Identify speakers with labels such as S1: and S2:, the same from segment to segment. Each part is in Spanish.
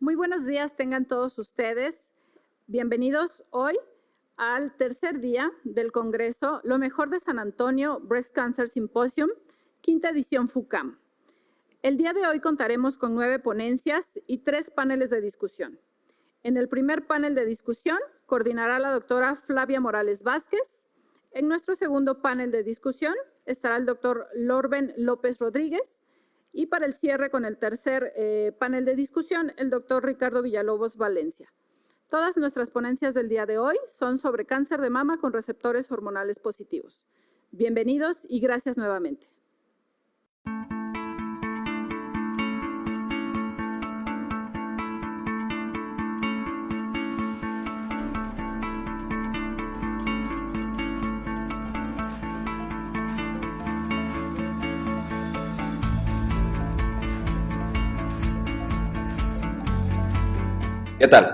S1: Muy buenos días tengan todos ustedes. Bienvenidos hoy al tercer día del Congreso Lo Mejor de San Antonio Breast Cancer Symposium, quinta edición FUCAM. El día de hoy contaremos con 9 ponencias y 3 paneles de discusión. En el primer panel de discusión coordinará la doctora Flavia Morales Vázquez. En nuestro segundo panel de discusión estará el doctor Lorben López Rodríguez. Y para el cierre con el tercer panel de discusión, el doctor Ricardo Villalobos Valencia. Todas nuestras ponencias del día de hoy son sobre cáncer de mama con receptores hormonales positivos. Bienvenidos y gracias nuevamente.
S2: ¿Qué tal?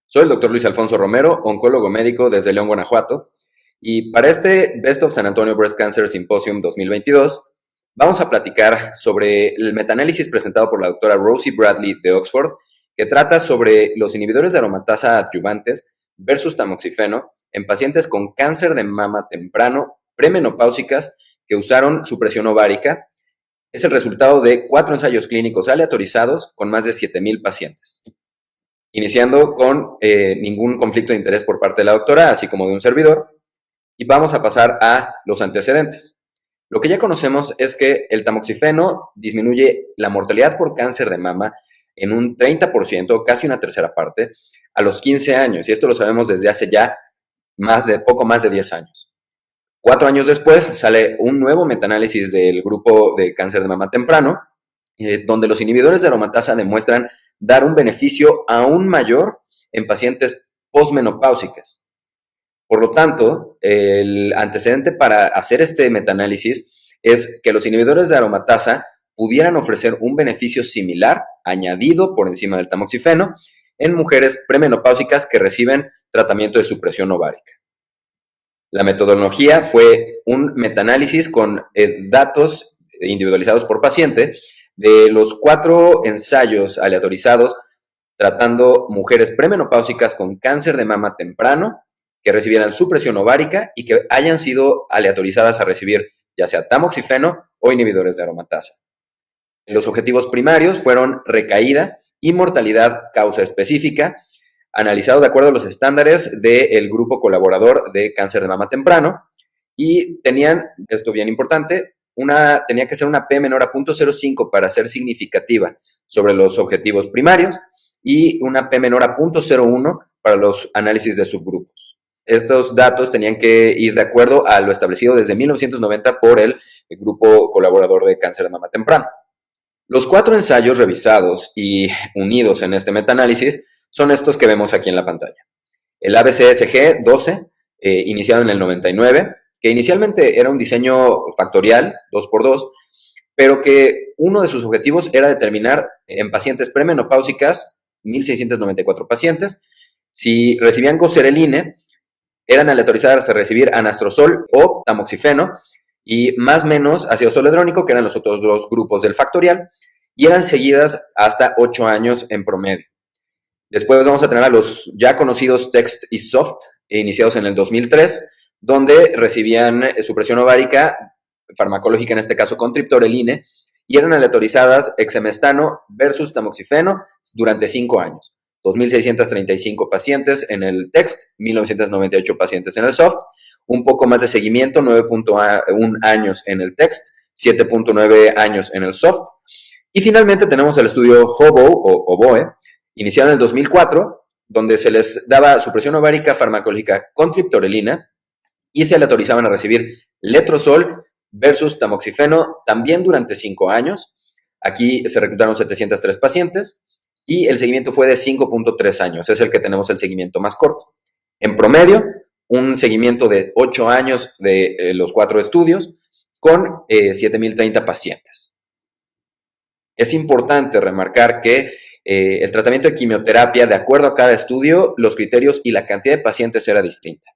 S2: Soy el doctor Luis Alfonso Romero, oncólogo médico desde León, Guanajuato, y para este Best of San Antonio Breast Cancer Symposium 2022 vamos a platicar sobre el metaanálisis presentado por la doctora Rosie Bradley de Oxford, que trata sobre los inhibidores de aromatasa adyuvantes versus tamoxifeno en pacientes con cáncer de mama temprano, premenopáusicas, que usaron supresión ovárica. Es el resultado de 4 ensayos clínicos aleatorizados con más de 7,000 pacientes. Iniciando con ningún conflicto de interés por parte de la doctora, así como de un servidor, y vamos a pasar a los antecedentes. Lo que ya conocemos es que el tamoxifeno disminuye la mortalidad por cáncer de mama en un 30%, casi una tercera parte, a los 15 años, y esto lo sabemos desde hace ya poco más de 10 años. 4 años después sale un nuevo metaanálisis del grupo de cáncer de mama temprano, donde los inhibidores de aromatasa demuestran dar un beneficio aún mayor en pacientes posmenopáusicas. Por lo tanto, el antecedente para hacer este metaanálisis es que los inhibidores de aromatasa pudieran ofrecer un beneficio similar, añadido por encima del tamoxifeno, en mujeres premenopáusicas que reciben tratamiento de supresión ovárica. La metodología fue un metaanálisis con datos individualizados por paciente de los 4 ensayos aleatorizados tratando mujeres premenopáusicas con cáncer de mama temprano que recibieran supresión ovárica y que hayan sido aleatorizadas a recibir ya sea tamoxifeno o inhibidores de aromatasa. Los objetivos primarios fueron recaída y mortalidad causa específica, analizado de acuerdo a los estándares del grupo colaborador de cáncer de mama temprano, y tenían, esto bien importante, tenía que ser una P menor a 0.05 para ser significativa sobre los objetivos primarios y una P menor a 0.01 para los análisis de subgrupos. Estos datos tenían que ir de acuerdo a lo establecido desde 1990 por el grupo colaborador de cáncer de mama temprano. Los 4 ensayos revisados y unidos en este metaanálisis son estos que vemos aquí en la pantalla. El ABCSG 12, iniciado en el 99, que inicialmente era un diseño factorial, 2x2, pero que uno de sus objetivos era determinar en pacientes premenopáusicas, 1,694 pacientes, si recibían gocereline, eran aleatorizadas a recibir anastrozol o tamoxifeno, y más menos ácido zoledrónico, que eran los otros 2 grupos del factorial, y eran seguidas hasta 8 años en promedio. Después vamos a tener a los ya conocidos TEXT y SOFT, iniciados en el 2003, donde recibían supresión ovárica farmacológica, en este caso con triptoreline, y eran aleatorizadas exemestano versus tamoxifeno durante 5 años. 2,635 pacientes en el TEXT, 1,998 pacientes en el SOFT, un poco más de seguimiento, 9.1 años en el TEXT, 7.9 años en el SOFT, y finalmente tenemos el estudio HOBO, iniciado en el 2004, donde se les daba supresión ovárica farmacológica con triptorelina y se aleatorizaban a recibir letrozol versus tamoxifeno también durante 5 años. Aquí se reclutaron 703 pacientes y el seguimiento fue de 5.3 años. Es el que tenemos el seguimiento más corto. En promedio, un seguimiento de 8 años de los 4 estudios con 7,030 pacientes. Es importante remarcar que el tratamiento de quimioterapia, de acuerdo a cada estudio, los criterios y la cantidad de pacientes era distinta.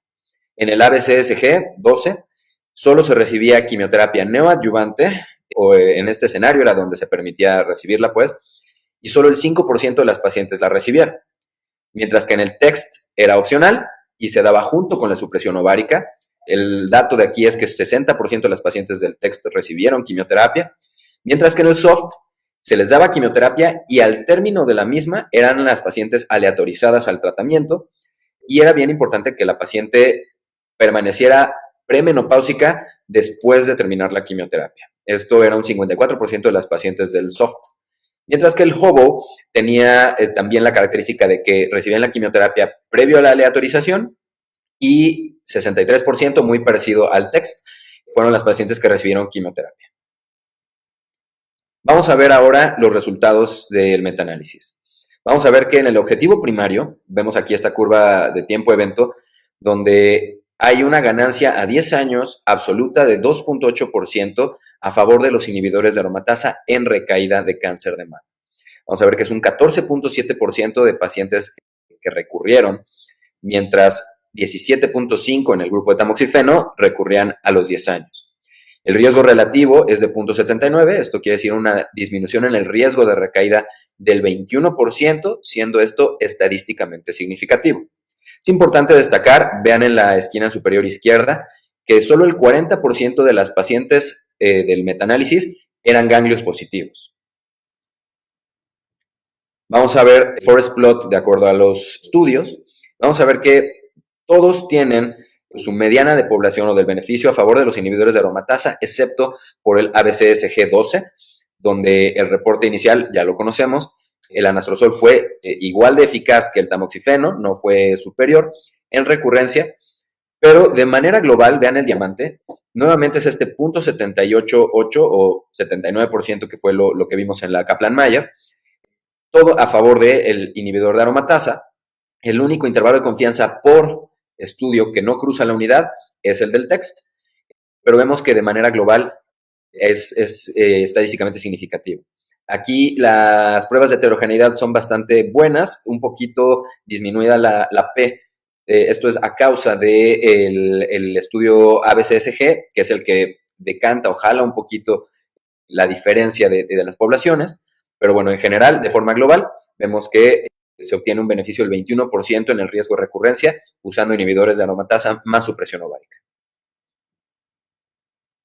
S2: En el ABCSG 12 solo se recibía quimioterapia neoadyuvante, o en este escenario era donde se permitía recibirla, pues, y solo el 5% de las pacientes la recibieron. Mientras que en el TEXT era opcional y se daba junto con la supresión ovárica. El dato de aquí es que 60% de las pacientes del TEXT recibieron quimioterapia, mientras que en el SOFT se les daba quimioterapia y al término de la misma eran las pacientes aleatorizadas al tratamiento y era bien importante que la paciente permaneciera premenopáusica después de terminar la quimioterapia. Esto era un 54% de las pacientes del SOFT. Mientras que el HOVO tenía también la característica de que recibían la quimioterapia previo a la aleatorización y 63%, muy parecido al TEXT, fueron las pacientes que recibieron quimioterapia. Vamos a ver ahora los resultados del metaanálisis. Vamos a ver que en el objetivo primario, vemos aquí esta curva de tiempo-evento, donde hay una ganancia a 10 años absoluta de 2.8% a favor de los inhibidores de aromatasa en recaída de cáncer de mama. Vamos a ver que es un 14.7% de pacientes que recurrieron, mientras 17.5% en el grupo de tamoxifeno recurrían a los 10 años. El riesgo relativo es de 0.79, esto quiere decir una disminución en el riesgo de recaída del 21%, siendo esto estadísticamente significativo. Es importante destacar, vean en la esquina superior izquierda, que solo el 40% de las pacientes del metaanálisis eran ganglios positivos. Vamos a ver forest plot de acuerdo a los estudios. Vamos a ver que todos tienen su mediana de población o del beneficio a favor de los inhibidores de aromatasa, excepto por el ABCSG12, donde el reporte inicial ya lo conocemos. El anastrozol fue igual de eficaz que el tamoxifeno, no fue superior en recurrencia, pero de manera global, vean el diamante, nuevamente es este 0.788 o 79% que fue lo que vimos en la Kaplan-Meier, todo a favor del inhibidor de aromatasa. El único intervalo de confianza por estudio que no cruza la unidad es el del TEXT, pero vemos que de manera global es estadísticamente significativo. Aquí las pruebas de heterogeneidad son bastante buenas, un poquito disminuida la P. Esto es a causa del estudio ABCSG, que es el que decanta o jala un poquito la diferencia de las poblaciones, pero bueno, en general, de forma global, vemos que se obtiene un beneficio del 21% en el riesgo de recurrencia usando inhibidores de aromatasa más supresión ovárica.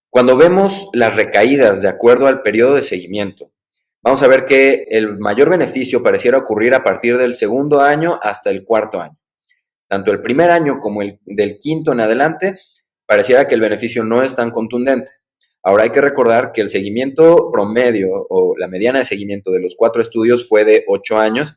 S2: Cuando vemos las recaídas de acuerdo al periodo de seguimiento, vamos a ver que el mayor beneficio pareciera ocurrir a partir del segundo año hasta el cuarto año. Tanto el primer año como el del quinto en adelante, pareciera que el beneficio no es tan contundente. Ahora hay que recordar que el seguimiento promedio o la mediana de seguimiento de los 4 estudios fue de 8 años,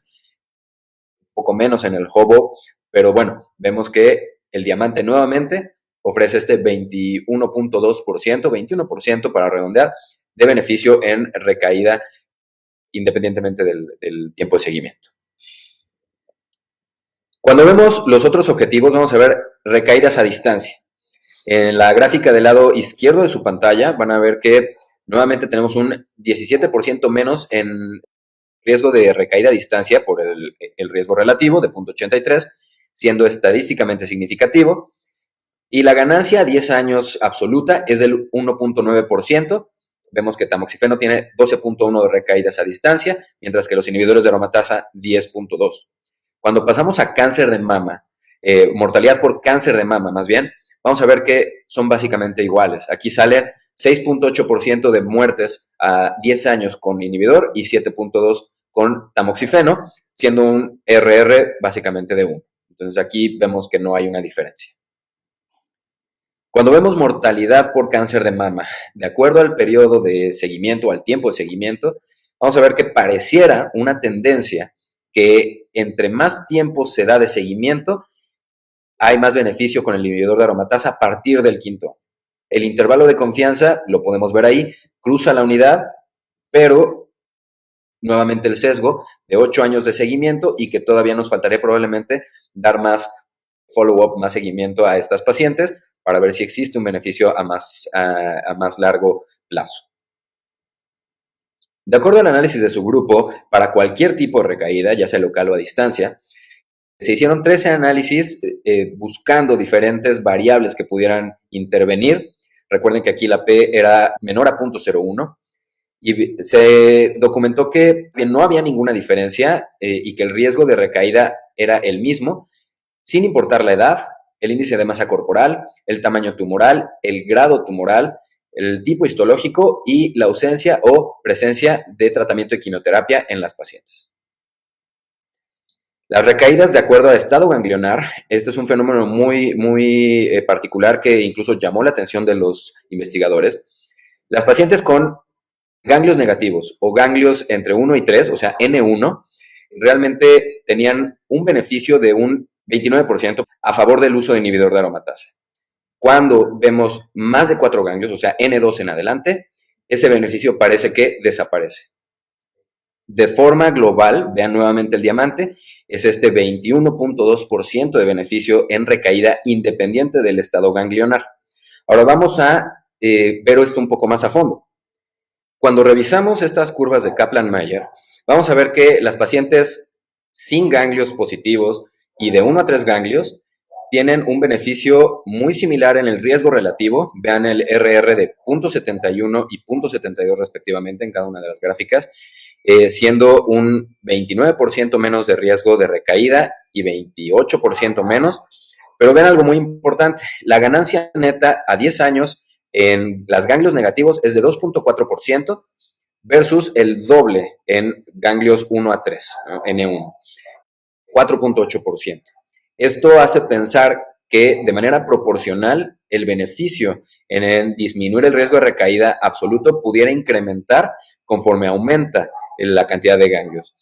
S2: poco menos en el HOVO, pero bueno, vemos que el diamante nuevamente ofrece este 21.2%, 21% para redondear, de beneficio en recaída independientemente del tiempo de seguimiento. Cuando vemos los otros objetivos, vamos a ver recaídas a distancia. En la gráfica del lado izquierdo de su pantalla van a ver que nuevamente tenemos un 17% menos en riesgo de recaída a distancia por el riesgo relativo de 0.83, siendo estadísticamente significativo. Y la ganancia a 10 años absoluta es del 1.9%. Vemos que tamoxifeno tiene 12.1 de recaídas a distancia, mientras que los inhibidores de aromatasa 10.2. Cuando pasamos a cáncer de mama, mortalidad por cáncer de mama más bien, vamos a ver que son básicamente iguales. Aquí sale 6.8% de muertes a 10 años con inhibidor y 7.2% con tamoxifeno, siendo un RR básicamente de 1. Entonces aquí vemos que no hay una diferencia. Cuando vemos mortalidad por cáncer de mama, de acuerdo al periodo de seguimiento o al tiempo de seguimiento, vamos a ver que pareciera una tendencia que entre más tiempo se da de seguimiento, hay más beneficio con el inhibidor de aromatasa a partir del quinto. El intervalo de confianza, lo podemos ver ahí, cruza la unidad, pero nuevamente el sesgo de 8 años de seguimiento y que todavía nos faltaría probablemente dar más follow-up, más seguimiento a estas pacientes para ver si existe un beneficio a más largo plazo. De acuerdo al análisis de su grupo, para cualquier tipo de recaída, ya sea local o a distancia, se hicieron 13 análisis buscando diferentes variables que pudieran intervenir. Recuerden que aquí la P era menor a 0.01 y se documentó que no había ninguna diferencia y que el riesgo de recaída era el mismo, sin importar la edad, el índice de masa corporal, el tamaño tumoral, el grado tumoral, el tipo histológico y la ausencia o presencia de tratamiento de quimioterapia en las pacientes. Las recaídas de acuerdo a estado ganglionar, este es un fenómeno muy particular que incluso llamó la atención de los investigadores. Las pacientes con ganglios negativos o ganglios entre 1 y 3, o sea, N1, realmente tenían un beneficio de un 29% a favor del uso de inhibidor de aromatasa. Cuando vemos más de 4 ganglios, o sea, N2 en adelante, ese beneficio parece que desaparece. De forma global, vean nuevamente el diamante, es este 21.2% de beneficio en recaída independiente del estado ganglionar. Ahora vamos a ver esto un poco más a fondo. Cuando revisamos estas curvas de Kaplan-Meier, vamos a ver que las pacientes sin ganglios positivos y de 1 a 3 ganglios tienen un beneficio muy similar en el riesgo relativo. Vean el RR de 0.71 y 0.72 respectivamente en cada una de las gráficas, siendo un 29% menos de riesgo de recaída y 28% menos. Pero vean algo muy importante, la ganancia neta a 10 años en las ganglios negativos es de 2.4% versus el doble en ganglios 1 a 3, ¿no? N1, 4.8%. Esto hace pensar que de manera proporcional el beneficio en disminuir el riesgo de recaída absoluto pudiera incrementar conforme aumenta la cantidad de ganglios.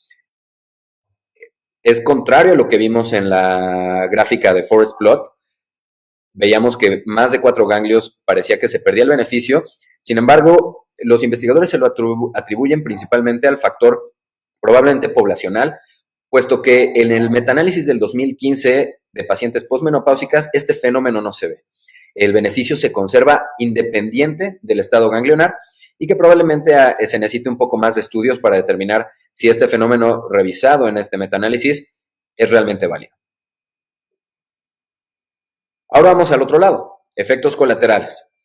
S2: Es contrario a lo que vimos en la gráfica de Forest Plot. Veíamos que más de 4 ganglios parecía que se perdía el beneficio. Sin embargo, los investigadores se lo atribuyen principalmente al factor probablemente poblacional, puesto que en el metaanálisis del 2015 de pacientes posmenopáusicas este fenómeno no se ve. El beneficio se conserva independiente del estado ganglionar y que probablemente se necesite un poco más de estudios para determinar si este fenómeno revisado en este metaanálisis es realmente válido. Ahora vamos al otro lado, efectos colaterales.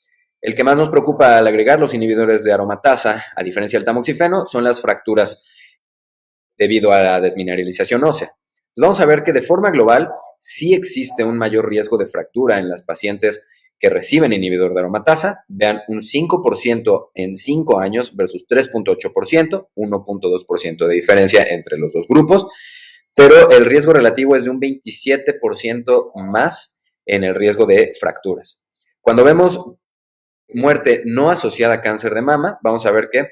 S2: El que más nos preocupa al agregar los inhibidores de aromatasa, a diferencia del tamoxifeno, son las fracturas debido a la desmineralización ósea. Entonces vamos a ver que de forma global sí existe un mayor riesgo de fractura en las pacientes que reciben inhibidor de aromatasa. Vean, un 5% en 5 años versus 3.8%, 1.2% de diferencia entre los dos grupos, pero el riesgo relativo es de un 27% más en el riesgo de fracturas. Cuando vemos muerte no asociada a cáncer de mama, vamos a ver que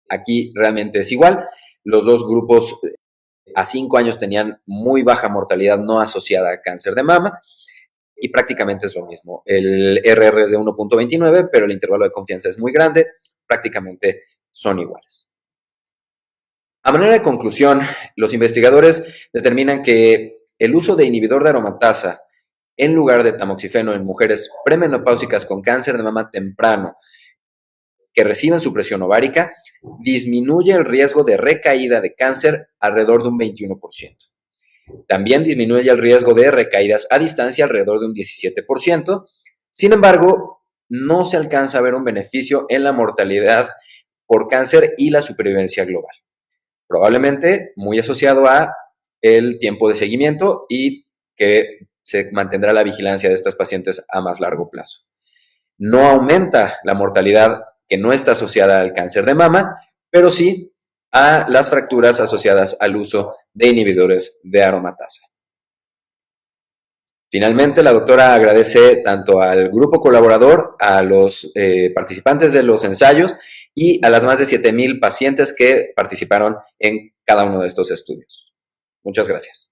S2: aquí realmente es igual. Los dos grupos a 5 años tenían muy baja mortalidad no asociada a cáncer de mama y prácticamente es lo mismo. El RR es de 1.29, pero el intervalo de confianza es muy grande, prácticamente son iguales. A manera de conclusión, los investigadores determinan que el uso de inhibidor de aromatasa en lugar de tamoxifeno en mujeres premenopáusicas con cáncer de mama temprano que reciben supresión ovárica disminuye el riesgo de recaída de cáncer alrededor de un 21%. También disminuye el riesgo de recaídas a distancia alrededor de un 17%. Sin embargo, no se alcanza a ver un beneficio en la mortalidad por cáncer y la supervivencia global. Probablemente muy asociado a el tiempo de seguimiento y que se mantendrá la vigilancia de estas pacientes a más largo plazo. No aumenta la mortalidad que no está asociada al cáncer de mama, pero sí a las fracturas asociadas al uso de inhibidores de aromatasa. Finalmente, la doctora agradece tanto al grupo colaborador, a los participantes de los ensayos y a las más de 7,000 pacientes que participaron en cada uno de estos estudios. Muchas gracias.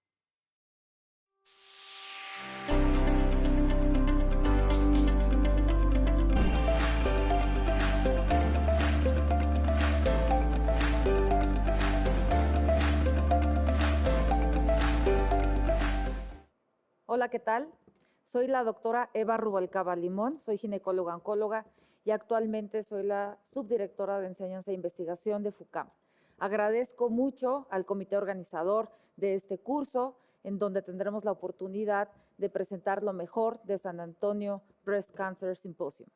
S3: Hola, ¿qué tal? Soy la doctora Eva Rubalcaba Limón, soy ginecóloga oncóloga y actualmente soy la subdirectora de Enseñanza e Investigación de FUCAM. Agradezco mucho al comité organizador de este curso, en donde tendremos la oportunidad de presentar lo mejor de San Antonio Breast Cancer Symposium.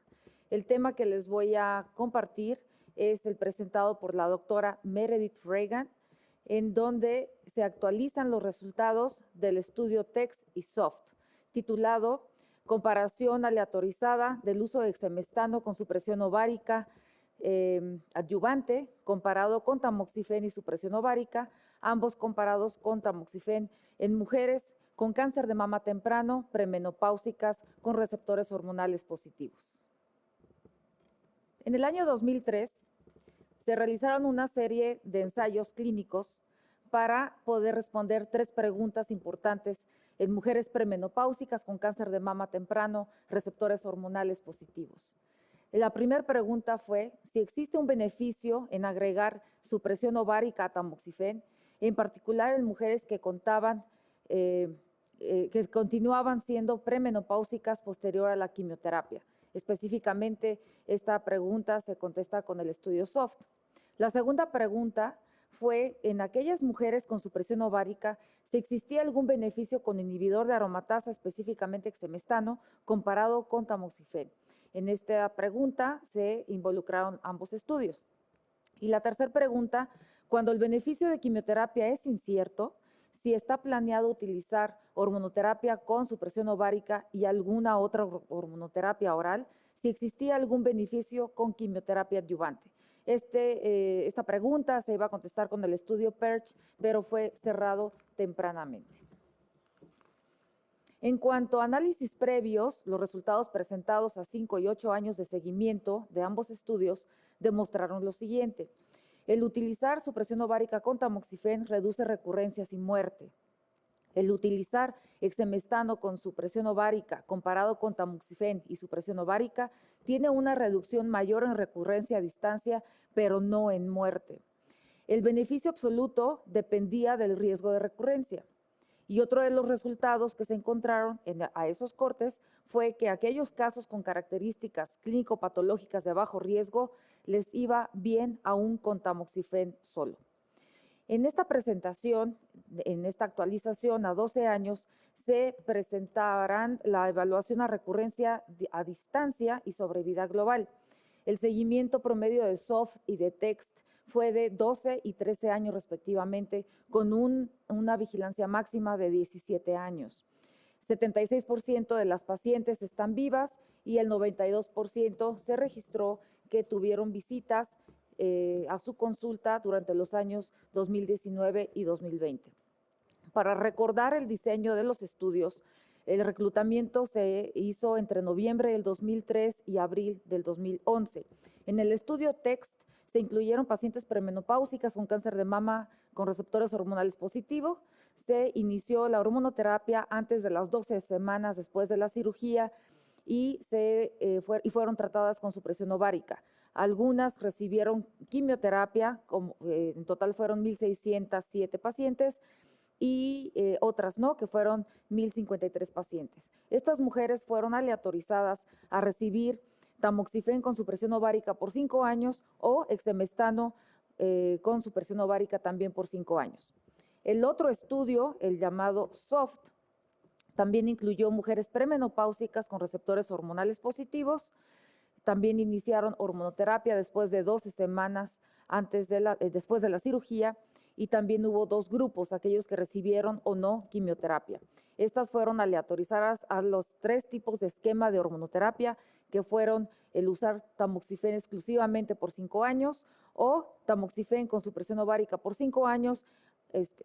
S3: El tema que les voy a compartir es el presentado por la doctora Meredith Reagan, en donde se actualizan los resultados del estudio TEXT y SOFT, titulado Comparación aleatorizada del uso de exemestano con supresión ovárica adyuvante comparado con tamoxifeno y supresión ovárica, ambos comparados con tamoxifeno en mujeres con cáncer de mama temprano, premenopáusicas, con receptores hormonales positivos. En el año 2003 se realizaron una serie de ensayos clínicos para poder responder 3 preguntas importantes en mujeres premenopáusicas con cáncer de mama temprano, receptores hormonales positivos. La primera pregunta fue si existe un beneficio en agregar supresión ovárica a tamoxifeno, en particular en mujeres que que continuaban siendo premenopáusicas posterior a la quimioterapia. Específicamente, esta pregunta se contesta con el estudio SOFT. La segunda pregunta fue en aquellas mujeres con supresión ovárica si existía algún beneficio con inhibidor de aromatasa, específicamente exemestano, comparado con tamoxifeno. En esta pregunta se involucraron ambos estudios. Y la tercera pregunta, cuando el beneficio de quimioterapia es incierto, si está planeado utilizar hormonoterapia con supresión ovárica y alguna otra hormonoterapia oral, si existía algún beneficio con quimioterapia adyuvante. Esta pregunta se iba a contestar con el estudio PERCH, pero fue cerrado tempranamente. En cuanto a análisis previos, los resultados presentados a 5 y 8 años de seguimiento de ambos estudios demostraron lo siguiente. El utilizar supresión ovárica con tamoxifeno reduce recurrencias y muerte. El utilizar exemestano con supresión ovárica comparado con tamoxifeno y supresión ovárica tiene una reducción mayor en recurrencia a distancia, pero no en muerte. El beneficio absoluto dependía del riesgo de recurrencia. Y otro de los resultados que se encontraron a esos cortes fue que aquellos casos con características clínico-patológicas de bajo riesgo les iba bien aún con tamoxifeno solo. En esta presentación, en esta actualización a 12 años, se presentarán la evaluación a recurrencia a distancia y sobrevida global. El seguimiento promedio de SOFT y de TEXT fue de 12 y 13 años respectivamente, con una vigilancia máxima de 17 años. 76% de las pacientes están vivas y el 92% se registró que tuvieron visitas a su consulta durante los años 2019 y 2020. Para recordar el diseño de los estudios, el reclutamiento se hizo entre noviembre del 2003 y abril del 2011. En el estudio TEXT se incluyeron pacientes premenopáusicas con cáncer de mama con receptores hormonales positivos. Se inició la hormonoterapia antes de las 12 semanas después de la cirugía y fueron tratadas con supresión ovárica. Algunas recibieron quimioterapia, en total fueron 1,607 pacientes, y otras no, que fueron 1,053 pacientes. Estas mujeres fueron aleatorizadas a recibir tamoxifeno con supresión ovárica por 5 años o exemestano con supresión ovárica también por 5 años. El otro estudio, el llamado SOFT, también incluyó mujeres premenopáusicas con receptores hormonales positivos. También iniciaron hormonoterapia después de 12 semanas después de la cirugía, y también hubo 2 grupos, aquellos que recibieron o no quimioterapia. Estas fueron aleatorizadas a los 3 tipos de esquema de hormonoterapia, que fueron el usar tamoxifeno exclusivamente por 5 años o tamoxifeno con supresión ovárica por 5 años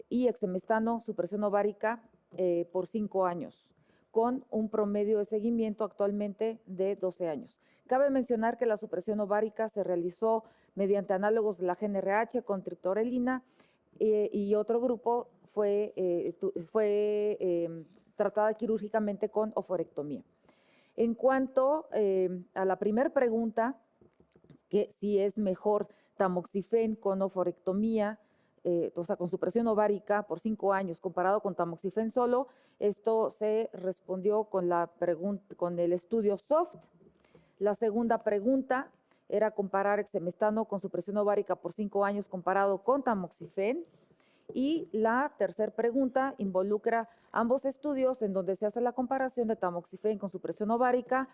S3: y exemestano supresión ovárica por 5 años, con un promedio de seguimiento actualmente de 12 años. Cabe mencionar que la supresión ovárica se realizó mediante análogos de la GnRH con triptorelina y otro grupo fue tratada quirúrgicamente con oforectomía. En cuanto a la primera pregunta, que si es mejor tamoxifeno con oforectomía, o sea, con supresión ovárica por 5 años comparado con tamoxifeno solo, esto se respondió con el estudio SOFT. La segunda pregunta era comparar exemestano con supresión ovárica por 5 años comparado con tamoxifeno. Y la tercera pregunta involucra ambos estudios en donde se hace la comparación de tamoxifeno con supresión ovárica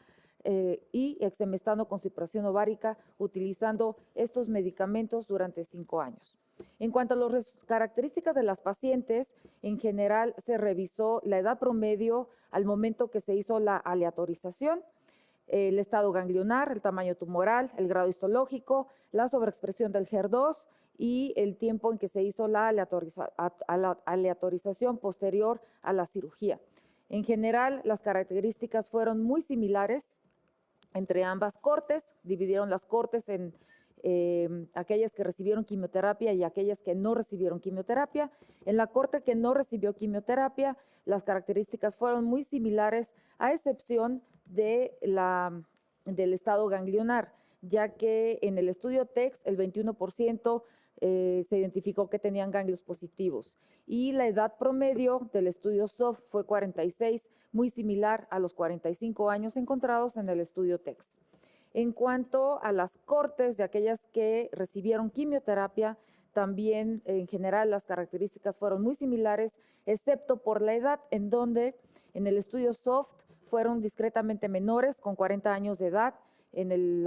S3: y exemestano con supresión ovárica utilizando estos medicamentos durante 5 años. En cuanto a las características de las pacientes, en general se revisó la edad promedio al momento que se hizo la aleatorización, el estado ganglionar, el tamaño tumoral, el grado histológico, la sobreexpresión del HER2 y el tiempo en que se hizo la aleatorización posterior a la cirugía. En general, las características fueron muy similares entre ambas cortes. Dividieron las cortes en aquellas que recibieron quimioterapia y aquellas que no recibieron quimioterapia. En la corte que no recibió quimioterapia, las características fueron muy similares, a excepción del estado ganglionar, ya que en el estudio TEX el 21% se identificó que tenían ganglios positivos y la edad promedio del estudio SOF fue 46, muy similar a los 45 años encontrados en el estudio TEX. En cuanto a las cortes de aquellas que recibieron quimioterapia, también en general las características fueron muy similares, excepto por la edad, en donde en el estudio SOFT fueron discretamente menores, con 40 años de edad en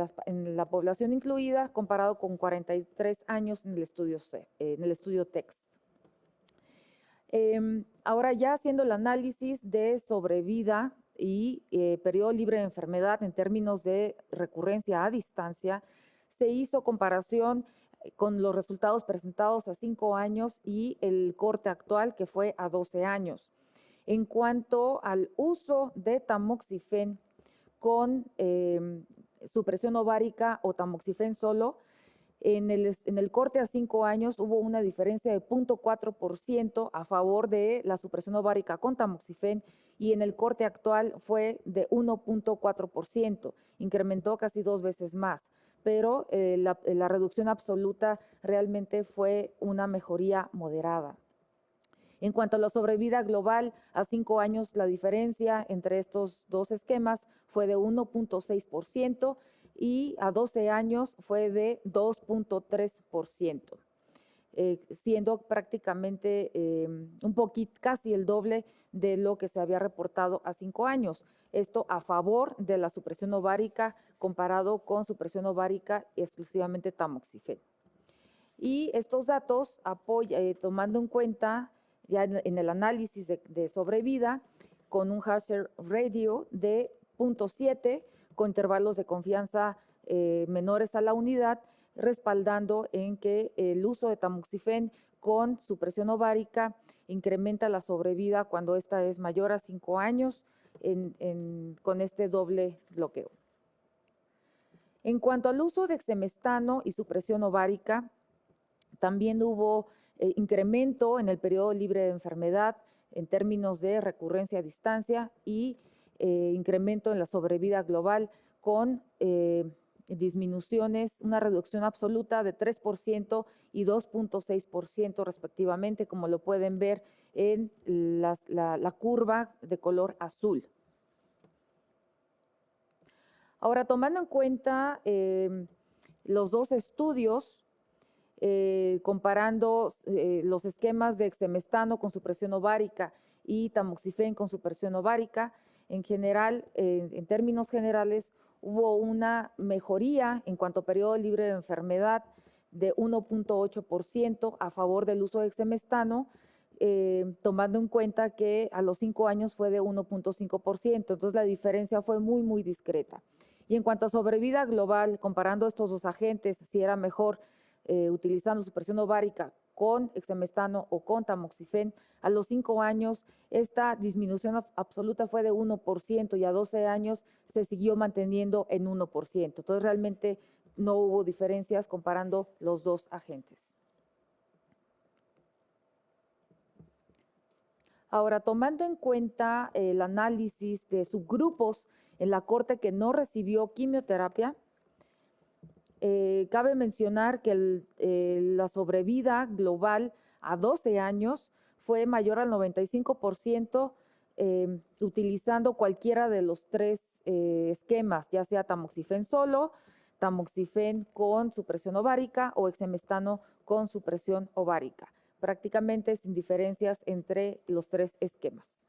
S3: la población incluida, comparado con 43 años en el estudio TEX. Ahora ya haciendo el análisis de sobrevida y periodo libre de enfermedad en términos de recurrencia a distancia, se hizo comparación con los resultados presentados a 5 años y el corte actual que fue a 12 años. En cuanto al uso de tamoxifen con supresión ovárica o tamoxifen solo, en el corte a 5 años hubo una diferencia de 0.4% a favor de la supresión ovárica con tamoxifen y en el corte actual fue de 1.4%, incrementó casi 2 veces más, pero la reducción absoluta realmente fue una mejoría moderada. En cuanto a la sobrevida global, a 5 años la diferencia entre estos dos esquemas fue de 1.6%, y a 12 años fue de 2.3%, siendo prácticamente un poquito, casi el doble de lo que se había reportado a 5 años. Esto a favor de la supresión ovárica comparado con supresión ovárica exclusivamente tamoxifen. Y estos datos tomando en cuenta ya en el análisis de sobrevida con un hazard ratio de 0.7, con intervalos de confianza menores a la unidad, respaldando en que el uso de tamoxifen con supresión ovárica incrementa la sobrevida cuando esta es mayor a 5 años con este doble bloqueo. En cuanto al uso de exemestano y supresión ovárica, también hubo incremento en el periodo libre de enfermedad en términos de recurrencia a distancia y incremento en la sobrevida global con disminuciones, una reducción absoluta de 3% y 2.6% respectivamente, como lo pueden ver en la curva de color azul. Ahora, tomando en cuenta los dos estudios, comparando los esquemas de exemestano con supresión ovárica y tamoxifen con supresión ovárica, en general, en términos generales, hubo una mejoría en cuanto a periodo libre de enfermedad de 1.8% a favor del uso de exemestano, tomando en cuenta que a los 5 años fue de 1.5%, entonces la diferencia fue muy, muy discreta. Y en cuanto a sobrevida global, comparando estos dos agentes, si era mejor utilizando supresión ovárica con exemestano o con tamoxifen, a los 5 años esta disminución absoluta fue de 1% y a 12 años se siguió manteniendo en 1%. Entonces realmente no hubo diferencias comparando los dos agentes. Ahora, tomando en cuenta el análisis de subgrupos en la corte que no recibió quimioterapia, cabe mencionar que la sobrevida global a 12 años fue mayor al 95% utilizando cualquiera de los 3 esquemas, ya sea tamoxifen solo, tamoxifen con supresión ovárica o exemestano con supresión ovárica, prácticamente sin diferencias entre los 3 esquemas.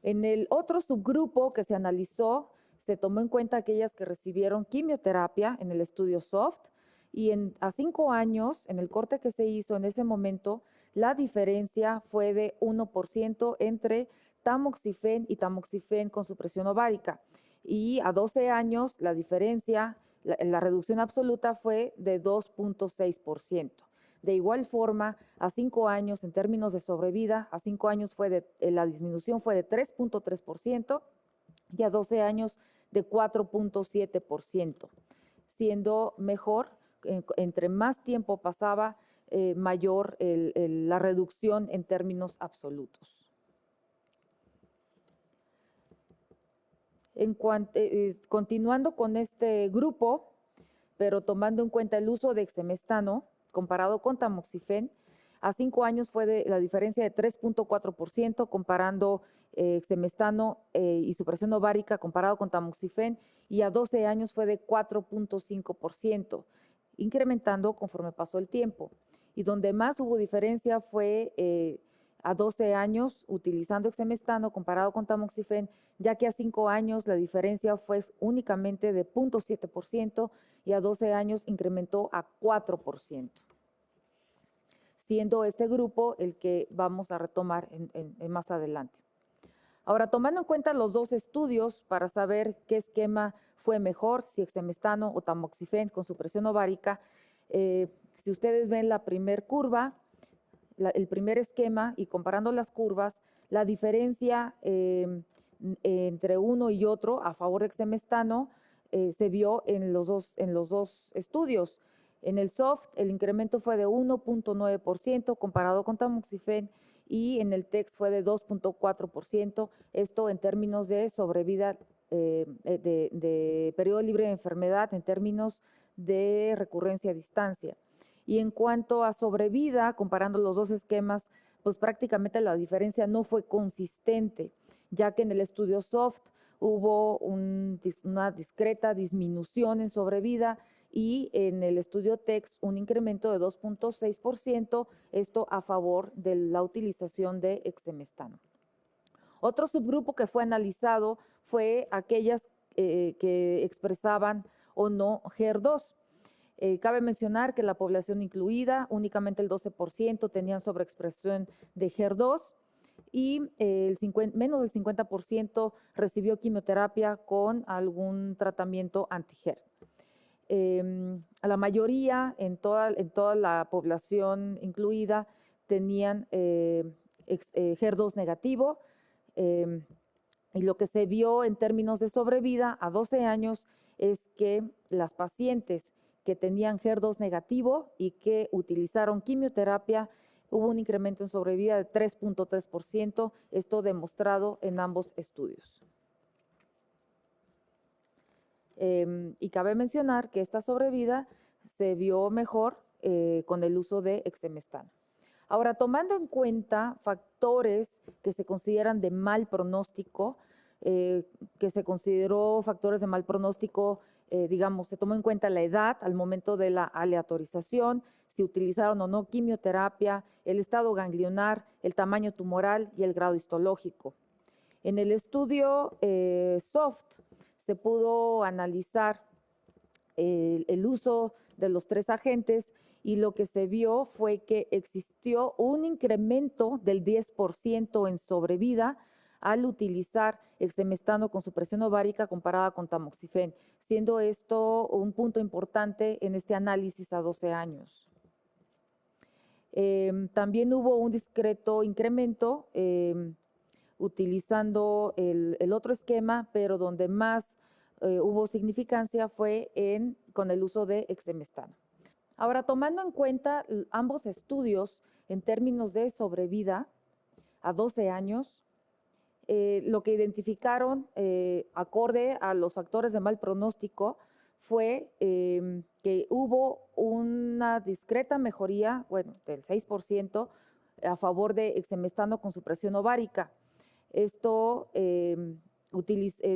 S3: En el otro subgrupo que se analizó, se tomó en cuenta aquellas que recibieron quimioterapia en el estudio SOFT y a 5 años, en el corte que se hizo en ese momento, la diferencia fue de 1% entre tamoxifen y tamoxifen con supresión ovárica. Y a 12 años, la diferencia, la reducción absoluta fue de 2.6%. De igual forma, a 5 años, en términos de sobrevida, a 5 años la disminución fue de 3.3% y a 12 años de 4.7%, siendo mejor, entre más tiempo pasaba, mayor la reducción en términos absolutos. Continuando con este grupo, pero tomando en cuenta el uso de exemestano comparado con tamoxifen, a 5 años fue la diferencia de 3.4%, comparando exemestano y supresión ovárica comparado con tamoxifen, y a 12 años fue de 4.5%, incrementando conforme pasó el tiempo. Y donde más hubo diferencia fue a 12 años utilizando exemestano comparado con tamoxifen, ya que a 5 años la diferencia fue únicamente de 0.7% y a 12 años incrementó a 4%, siendo este grupo el que vamos a retomar más adelante. Ahora, tomando en cuenta los dos estudios para saber qué esquema fue mejor, si exemestano o tamoxifen con supresión ovárica, si ustedes ven la primer curva, el primer esquema, y comparando las curvas, la diferencia entre uno y otro a favor de exemestano se vio en los dos estudios. En el SOFT el incremento fue de 1.9% comparado con tamoxifen, y en el TEX fue de 2.4%, esto en términos de sobrevida de periodo libre de enfermedad, en términos de recurrencia a distancia. Y en cuanto a sobrevida, comparando los dos esquemas, pues prácticamente la diferencia no fue consistente, ya que en el estudio SOFT hubo una discreta disminución en sobrevida y en el estudio TEX un incremento de 2.6%, esto a favor de la utilización de exemestano. Otro subgrupo que fue analizado fue aquellas que expresaban o no HER2. Cabe mencionar que la población incluida, únicamente el 12% tenían sobreexpresión de HER2 y menos del 50% recibió quimioterapia con algún tratamiento anti-HER. La mayoría en toda la población incluida tenían HER2 negativo, y lo que se vio en términos de sobrevida a 12 años es que las pacientes que tenían HER2 negativo y que utilizaron quimioterapia, hubo un incremento en sobrevida de 3.3%, esto demostrado en ambos estudios. Y cabe mencionar que esta sobrevida se vio mejor con el uso de exemestano. Ahora, tomando en cuenta factores que se consideran de mal pronóstico, que se consideró factores de mal pronóstico, digamos, se tomó en cuenta la edad al momento de la aleatorización, si utilizaron o no quimioterapia, el estado ganglionar, el tamaño tumoral y el grado histológico. En el estudio SOFT se pudo analizar el uso de los 3 agentes, y lo que se vio fue que existió un incremento del 10% en sobrevida al utilizar exemestano con supresión ovárica comparada con tamoxifen, siendo esto un punto importante en este análisis a 12 años. También hubo un discreto incremento utilizando el otro esquema, pero donde más hubo significancia fue con el uso de exemestano. Ahora, tomando en cuenta ambos estudios en términos de sobrevida a 12 años, lo que identificaron acorde a los factores de mal pronóstico fue que hubo una discreta mejoría, bueno, del 6% a favor de exemestano con supresión ovárica. Esto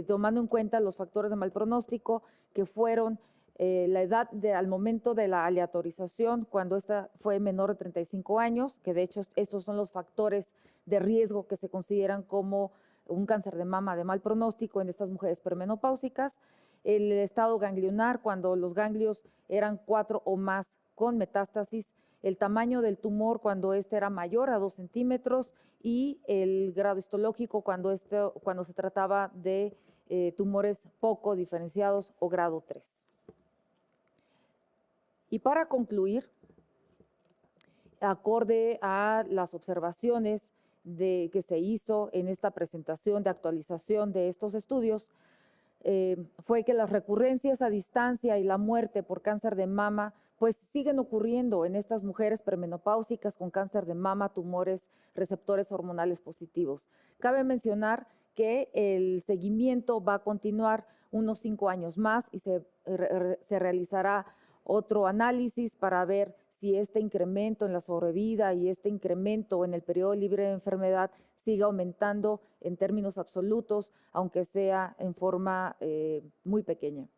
S3: tomando en cuenta los factores de mal pronóstico que fueron la edad al momento de la aleatorización, cuando esta fue menor de 35 años, que de hecho estos son los factores de riesgo que se consideran como un cáncer de mama de mal pronóstico en estas mujeres premenopáusicas, el estado ganglionar, cuando los ganglios eran 4 o más con metástasis, el tamaño del tumor cuando este era mayor a 2 centímetros y el grado histológico cuando se trataba de tumores poco diferenciados o grado 3. Y para concluir, acorde a las observaciones que se hizo en esta presentación de actualización de estos estudios, fue que las recurrencias a distancia y la muerte por cáncer de mama pues siguen ocurriendo en estas mujeres premenopáusicas con cáncer de mama, tumores, receptores hormonales positivos. Cabe mencionar que el seguimiento va a continuar unos 5 años más y se realizará otro análisis para ver si este incremento en la sobrevida y este incremento en el periodo libre de enfermedad sigue aumentando en términos absolutos, aunque sea en forma muy pequeña.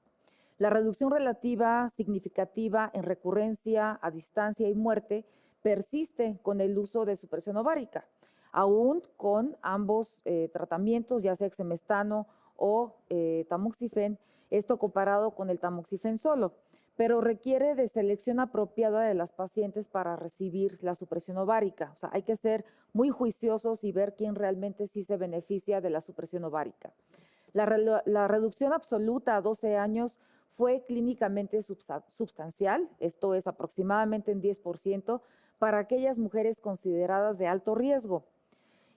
S3: La reducción relativa significativa en recurrencia a distancia y muerte persiste con el uso de supresión ovárica, aún con ambos tratamientos, ya sea exemestano o tamoxifen, esto comparado con el tamoxifen solo, pero requiere de selección apropiada de las pacientes para recibir la supresión ovárica. O sea, hay que ser muy juiciosos y ver quién realmente sí se beneficia de la supresión ovárica. La reducción absoluta a 12 años fue clínicamente substancial, esto es aproximadamente en 10%, para aquellas mujeres consideradas de alto riesgo.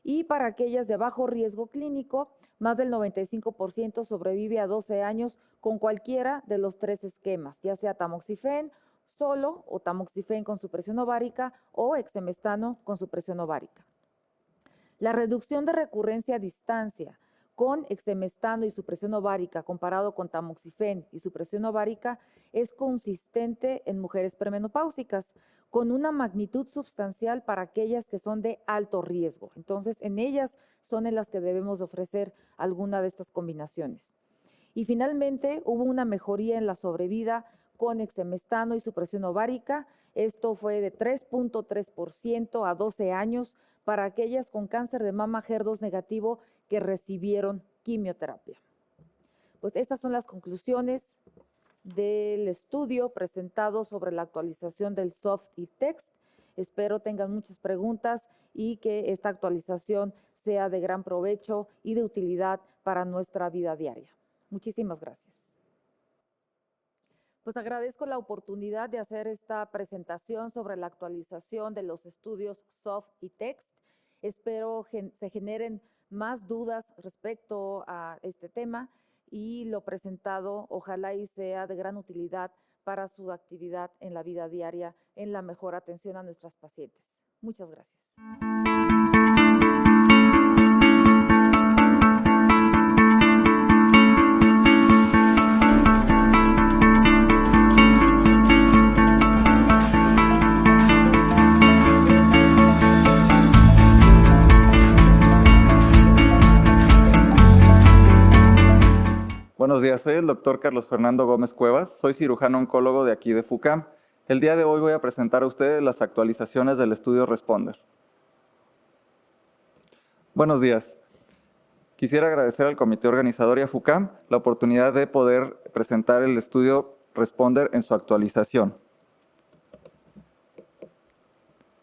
S3: Y para aquellas de bajo riesgo clínico, más del 95% sobrevive a 12 años con cualquiera de los 3 esquemas, ya sea tamoxifen solo o tamoxifen con supresión ovárica o exemestano con supresión ovárica. La reducción de recurrencia a distancia con exemestano y supresión ovárica comparado con tamoxifen y supresión ovárica es consistente en mujeres premenopáusicas, con una magnitud substancial para aquellas que son de alto riesgo. Entonces, en ellas son en las que debemos ofrecer alguna de estas combinaciones. Y finalmente, hubo una mejoría en la sobrevida con exemestano y supresión ovárica. Esto fue de 3.3% a 12 años para aquellas con cáncer de mama HER2 negativo que recibieron quimioterapia. Pues estas son las conclusiones del estudio presentado sobre la actualización del SOFT y TEXT. Espero tengan muchas preguntas y que esta actualización sea de gran provecho y de utilidad para nuestra vida diaria. Muchísimas gracias. Pues agradezco la oportunidad de hacer esta presentación sobre la actualización de los estudios SOFT y TEXT. Espero se generen más dudas respecto a este tema y lo presentado ojalá y sea de gran utilidad para su actividad en la vida diaria, en la mejor atención a nuestras pacientes. Muchas gracias.
S4: Buenos días, soy el doctor Carlos Fernando Gómez Cuevas, soy cirujano oncólogo de aquí de FUCAM. El día de hoy voy a presentar a ustedes las actualizaciones del estudio Responder. Buenos días. Quisiera agradecer al comité organizador y a FUCAM la oportunidad de poder presentar el estudio Responder en su actualización.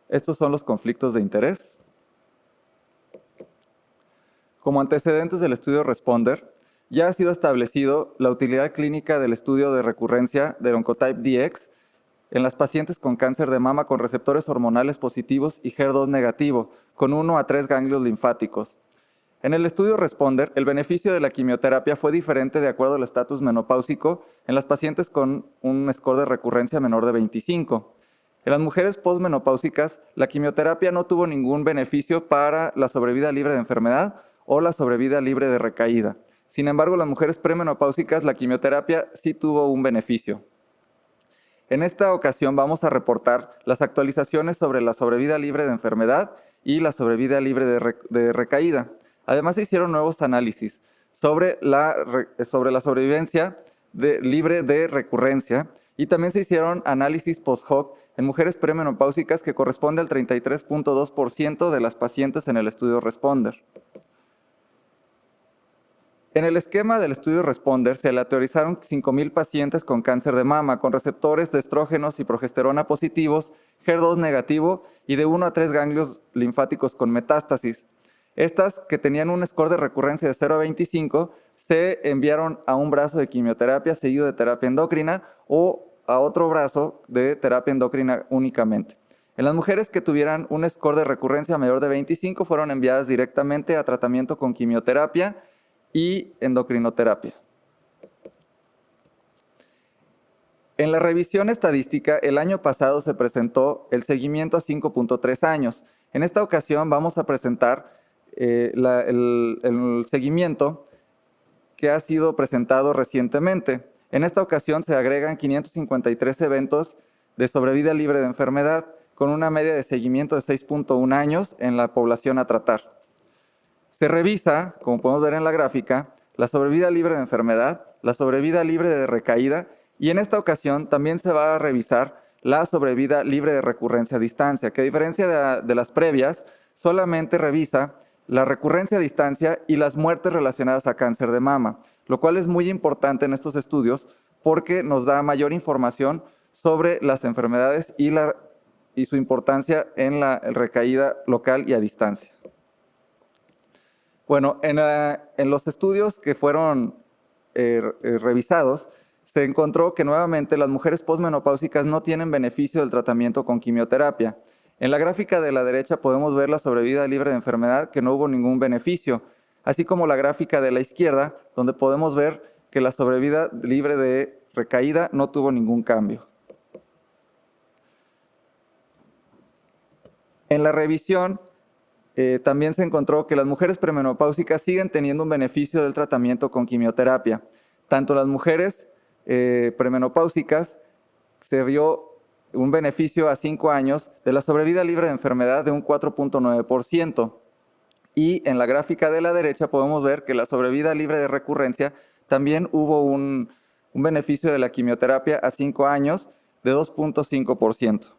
S4: Estos son los conflictos de interés. Como antecedentes del estudio Responder, ya ha sido establecido la utilidad clínica del estudio de recurrencia del Oncotype DX en las pacientes con cáncer de mama con receptores hormonales positivos y HER2 negativo, con 1 a 3 ganglios linfáticos. En el estudio Responder, el beneficio de la quimioterapia fue diferente de acuerdo al estatus menopáusico en las pacientes con un score de recurrencia menor de 25. En las mujeres postmenopáusicas, la quimioterapia no tuvo ningún beneficio para la sobrevida libre de enfermedad o la sobrevida libre de recaída. Sin embargo, las mujeres premenopáusicas, la quimioterapia sí tuvo un beneficio. En esta ocasión vamos a reportar las actualizaciones sobre la sobrevida libre de enfermedad y la sobrevida libre de recaída. Además, se hicieron nuevos análisis sobre la sobrevivencia libre de recurrencia y también se hicieron análisis post-hoc en mujeres premenopáusicas que corresponde al 33.2% de las pacientes en el estudio Responder. En el esquema del estudio Responder se aleatorizaron 5,000 pacientes con cáncer de mama, con receptores de estrógenos y progesterona positivos, HER2 negativo y de 1 a 3 ganglios linfáticos con metástasis. Estas, que tenían un score de recurrencia de 0 a 25, se enviaron a un brazo de quimioterapia seguido de terapia endocrina o a otro brazo de terapia endocrina únicamente. En las mujeres que tuvieran un score de recurrencia mayor de 25 fueron enviadas directamente a tratamiento con quimioterapia y endocrinoterapia. En la revisión estadística, el año pasado se presentó el seguimiento a 5.3 años. En esta ocasión vamos a presentar el seguimiento que ha sido presentado recientemente. En esta ocasión se agregan 553 eventos de sobrevida libre de enfermedad, con una media de seguimiento de 6.1 años en la población a tratar. Se revisa, como podemos ver en la gráfica, la sobrevida libre de enfermedad, la sobrevida libre de recaída y en esta ocasión también se va a revisar la sobrevida libre de recurrencia a distancia, que a diferencia de las previas, solamente revisa la recurrencia a distancia y las muertes relacionadas a cáncer de mama, lo cual es muy importante en estos estudios porque nos da mayor información sobre las enfermedades y su importancia en la recaída local y a distancia. Bueno, en los estudios que fueron revisados, se encontró que nuevamente las mujeres posmenopáusicas no tienen beneficio del tratamiento con quimioterapia. En la gráfica de la derecha podemos ver la sobrevida libre de enfermedad, que no hubo ningún beneficio, así como la gráfica de la izquierda, donde podemos ver que la sobrevida libre de recaída no tuvo ningún cambio. En la revisión también se encontró que las mujeres premenopáusicas siguen teniendo un beneficio del tratamiento con quimioterapia. Tanto las mujeres premenopáusicas se vio un beneficio a 5 años de la sobrevida libre de enfermedad de un 4.9%. Y en la gráfica de la derecha podemos ver que la sobrevida libre de recurrencia también hubo un beneficio de la quimioterapia a 5 años de 2.5%.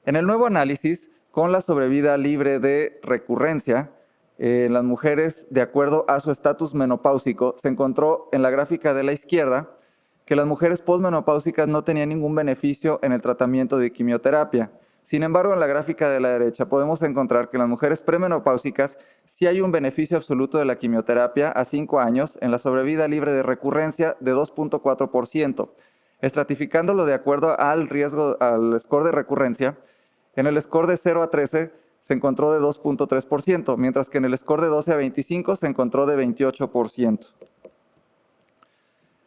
S4: En el nuevo análisis, con la sobrevida libre de recurrencia, en las mujeres, de acuerdo a su estatus menopáusico, se encontró en la gráfica de la izquierda que las mujeres posmenopáusicas no tenían ningún beneficio en el tratamiento de quimioterapia. Sin embargo, en la gráfica de la derecha podemos encontrar que en las mujeres premenopáusicas sí hay un beneficio absoluto de la quimioterapia a 5 años en la sobrevida libre de recurrencia de 2.4%. Estratificándolo de acuerdo al score de recurrencia, en el score de 0 a 13 se encontró de 2.3%, mientras que en el score de 12 a 25 se encontró de 28%.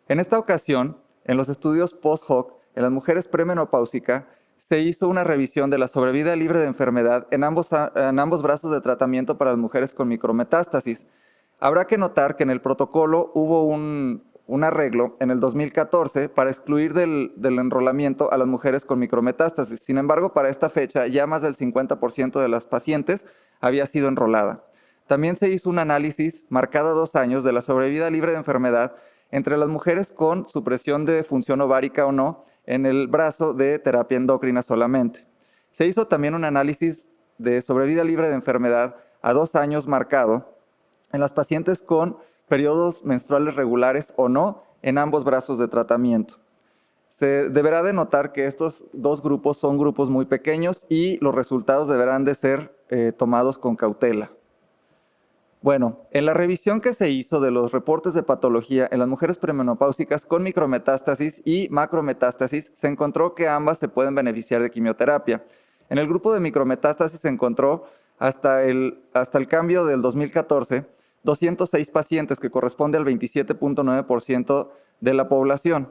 S4: En esta ocasión, en los estudios post-hoc, en las mujeres premenopáusicas, se hizo una revisión de la sobrevida libre de enfermedad en ambos brazos de tratamiento para las mujeres con micrometástasis. Habrá que notar que en el protocolo hubo un arreglo en el 2014 para excluir del enrolamiento a las mujeres con micrometástasis. Sin embargo, para esta fecha ya más del 50% de las pacientes había sido enrolada. También se hizo un análisis marcado a 2 años de la sobrevida libre de enfermedad entre las mujeres con supresión de función ovárica o no en el brazo de terapia endocrina solamente. Se hizo también un análisis de sobrevida libre de enfermedad a 2 años marcado en las pacientes con periodos menstruales regulares o no en ambos brazos de tratamiento. Se deberá de notar que estos dos grupos son grupos muy pequeños y los resultados deberán de ser tomados con cautela. Bueno, en la revisión que se hizo de los reportes de patología en las mujeres premenopáusicas con micrometástasis y macrometástasis, se encontró que ambas se pueden beneficiar de quimioterapia. En el grupo de micrometástasis se encontró hasta el cambio del 2014 206 pacientes, que corresponde al 27.9% de la población.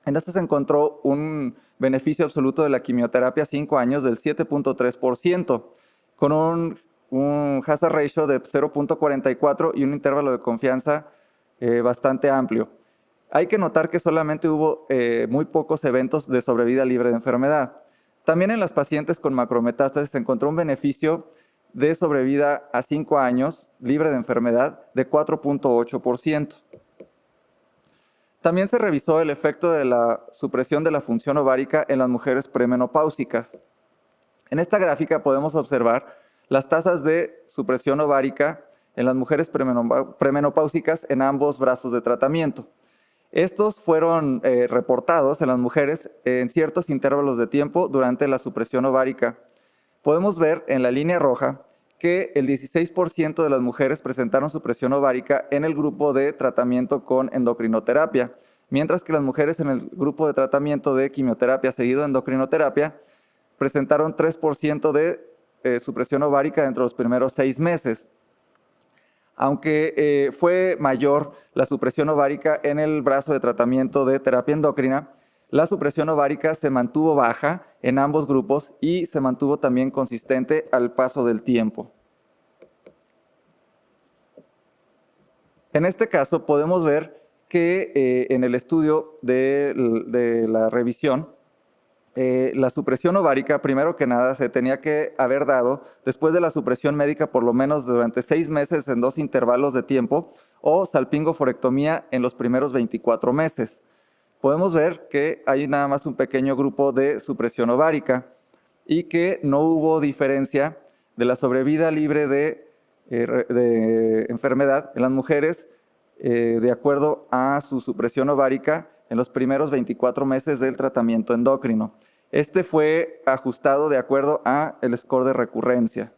S4: En este se encontró un beneficio absoluto de la quimioterapia a 5 años del 7.3%, con un hazard ratio de 0.44 y un intervalo de confianza bastante amplio. Hay que notar que solamente hubo muy pocos eventos de sobrevida libre de enfermedad. También en las pacientes con macrometástasis se encontró un beneficio de sobrevida a 5 años libre de enfermedad de 4.8%. También se revisó el efecto de la supresión de la función ovárica en las mujeres premenopáusicas. En esta gráfica podemos observar las tasas de supresión ovárica en las mujeres premenopáusicas en ambos brazos de tratamiento. Estos fueron reportados en las mujeres en ciertos intervalos de tiempo durante la supresión ovárica. Podemos ver en la línea roja que el 16% de las mujeres presentaron supresión ovárica en el grupo de tratamiento con endocrinoterapia, mientras que las mujeres en el grupo de tratamiento de quimioterapia seguido de endocrinoterapia presentaron 3% de supresión ovárica dentro de los primeros 6 meses. Aunque fue mayor la supresión ovárica en el brazo de tratamiento de terapia endocrina, la supresión ovárica se mantuvo baja en ambos grupos y se mantuvo también consistente al paso del tiempo. En este caso podemos ver que en el estudio de la revisión, la supresión ovárica, primero que nada, se tenía que haber dado después de la supresión médica por lo menos durante 6 meses en 2 intervalos de tiempo o salpingoforectomía en los primeros 24 meses. Podemos ver que hay nada más un pequeño grupo de supresión ovárica y que no hubo diferencia de la sobrevida libre de enfermedad en las mujeres de acuerdo a su supresión ovárica en los primeros 24 meses del tratamiento endocrino. Este fue ajustado de acuerdo a el score de recurrencia.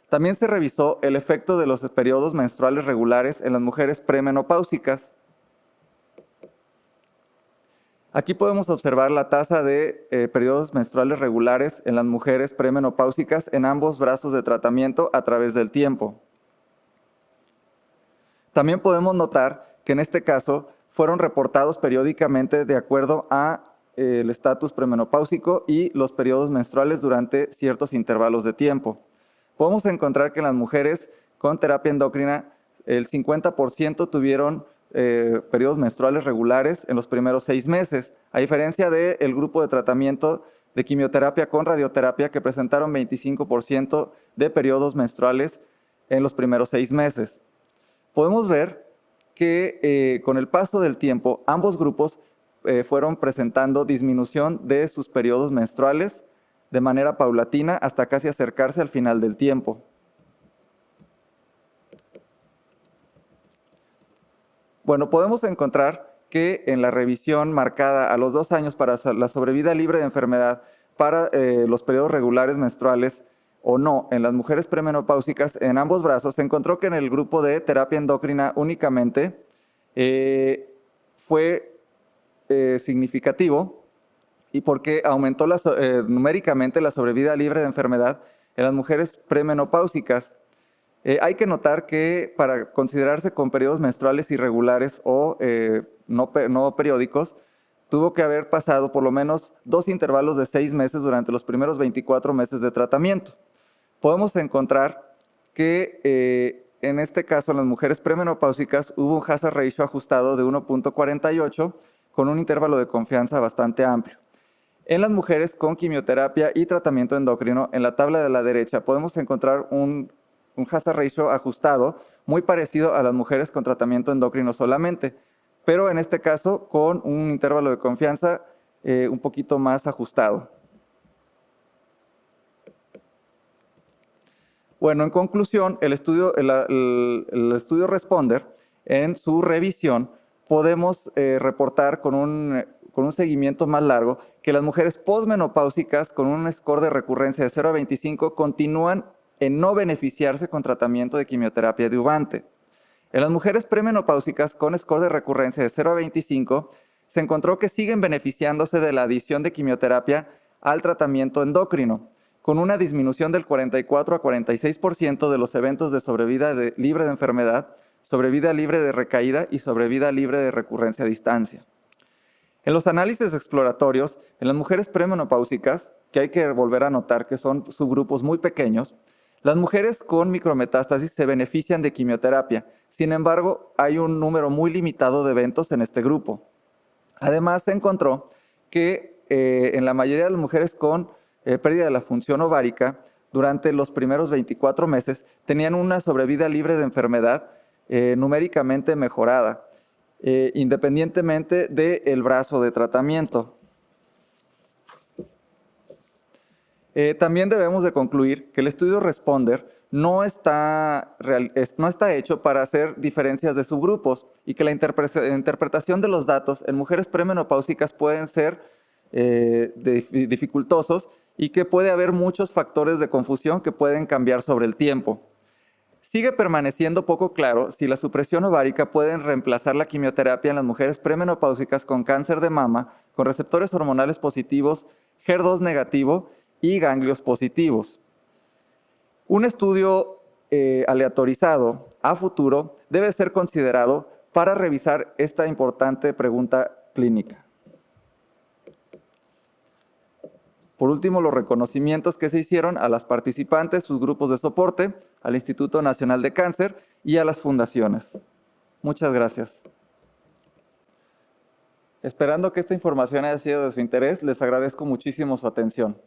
S4: También se revisó el efecto de los periodos menstruales regulares en las mujeres premenopáusicas. Aquí podemos observar la tasa de periodos menstruales regulares en las mujeres premenopáusicas en ambos brazos de tratamiento a través del tiempo. También podemos notar que en este caso fueron reportados periódicamente de acuerdo a el estatus premenopáusico y los periodos menstruales durante ciertos intervalos de tiempo. Podemos encontrar que en las mujeres con terapia endocrina el 50% tuvieron periodos menstruales regulares en los primeros 6 meses, a diferencia del grupo de tratamiento de quimioterapia con radioterapia que presentaron 25% de periodos menstruales en los primeros 6 meses. Podemos ver que con el paso del tiempo ambos grupos fueron presentando disminución de sus periodos menstruales de manera paulatina hasta casi acercarse al final del tiempo. Bueno, podemos encontrar que en la revisión marcada a los 2 años para la sobrevida libre de enfermedad para los periodos regulares menstruales o no en las mujeres premenopáusicas en ambos brazos, se encontró que en el grupo de terapia endocrina únicamente fue significativo y porque aumentó numéricamente la sobrevida libre de enfermedad en las mujeres premenopáusicas. Hay que notar que para considerarse con periodos menstruales irregulares o no periódicos, tuvo que haber pasado por lo menos 2 intervalos de 6 meses durante los primeros 24 meses de tratamiento. Podemos encontrar que en este caso en las mujeres premenopáusicas hubo un hazard ratio ajustado de 1.48 con un intervalo de confianza bastante amplio. En las mujeres con quimioterapia y tratamiento endocrino, en la tabla de la derecha podemos encontrar un hazard ratio ajustado muy parecido a las mujeres con tratamiento endocrino solamente, pero en este caso con un intervalo de confianza un poquito más ajustado. Bueno, en conclusión, el estudio Responder, en su revisión, podemos reportar con un seguimiento más largo que las mujeres posmenopáusicas con un score de recurrencia de 0 a 25 continúan en no beneficiarse con tratamiento de quimioterapia adyuvante. En las mujeres premenopáusicas con score de recurrencia de 0 a 25, se encontró que siguen beneficiándose de la adición de quimioterapia al tratamiento endocrino, con una disminución del 44 a 46% de los eventos de sobrevida libre de enfermedad, sobrevida libre de recaída y sobrevida libre de recurrencia a distancia. En los análisis exploratorios, en las mujeres premenopáusicas, que hay que volver a notar que son subgrupos muy pequeños, las mujeres con micrometástasis se benefician de quimioterapia. Sin embargo, hay un número muy limitado de eventos en este grupo. Además, se encontró que en la mayoría de las mujeres con pérdida de la función ovárica, durante los primeros 24 meses, tenían una sobrevida libre de enfermedad numéricamente mejorada, independientemente del brazo de tratamiento. También debemos de concluir que el estudio Responder no está hecho para hacer diferencias de subgrupos y que la interpretación de los datos en mujeres premenopáusicas pueden ser dificultosos y que puede haber muchos factores de confusión que pueden cambiar sobre el tiempo. Sigue permaneciendo poco claro si la supresión ovárica puede reemplazar la quimioterapia en las mujeres premenopáusicas con cáncer de mama, con receptores hormonales positivos, HER2 negativo y ganglios positivos. Un estudio aleatorizado a futuro debe ser considerado para revisar esta importante pregunta clínica. Por último, los reconocimientos que se hicieron a las participantes, sus grupos de soporte, al Instituto Nacional de Cáncer y a las fundaciones. Muchas gracias. Esperando que esta información haya sido de su interés, les agradezco muchísimo su atención.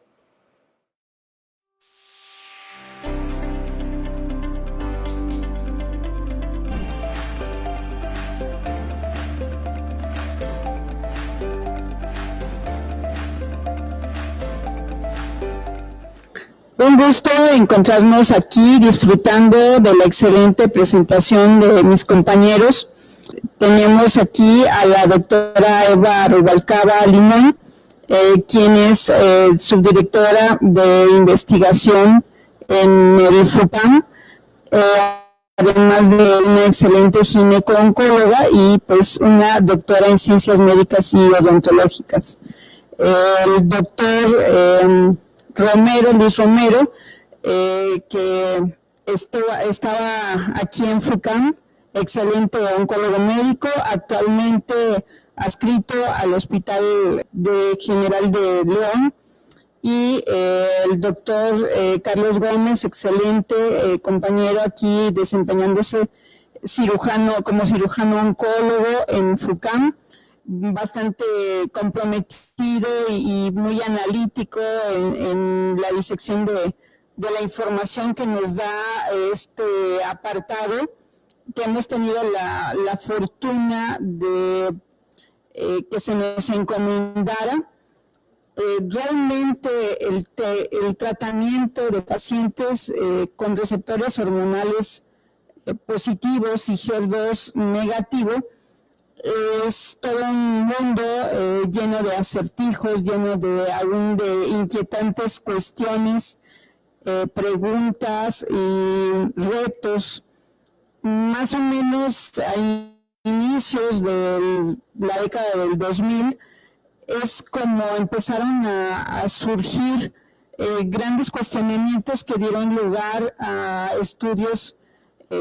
S5: Un gusto encontrarnos aquí disfrutando de la excelente presentación de mis compañeros. Tenemos aquí a la doctora Eva Rubalcaba Limón, quien es subdirectora de investigación en el FUCAM, además de una excelente gineco-oncóloga y pues una doctora en ciencias médicas y odontológicas. El doctor Luis Romero, que estaba aquí en FUCAM, excelente oncólogo médico, actualmente adscrito al Hospital General de León, y el doctor Carlos Gómez, excelente compañero aquí desempeñándose como cirujano oncólogo en FUCAM, bastante comprometido y muy analítico en la disección de la información que nos da este apartado, que hemos tenido la fortuna de que se nos encomendara. Realmente el tratamiento de pacientes con receptores hormonales positivos y HER2 negativo es todo un mundo lleno de acertijos, lleno de inquietantes cuestiones, preguntas y retos. Más o menos a inicios de la década del 2000 es como empezaron a surgir grandes cuestionamientos que dieron lugar a estudios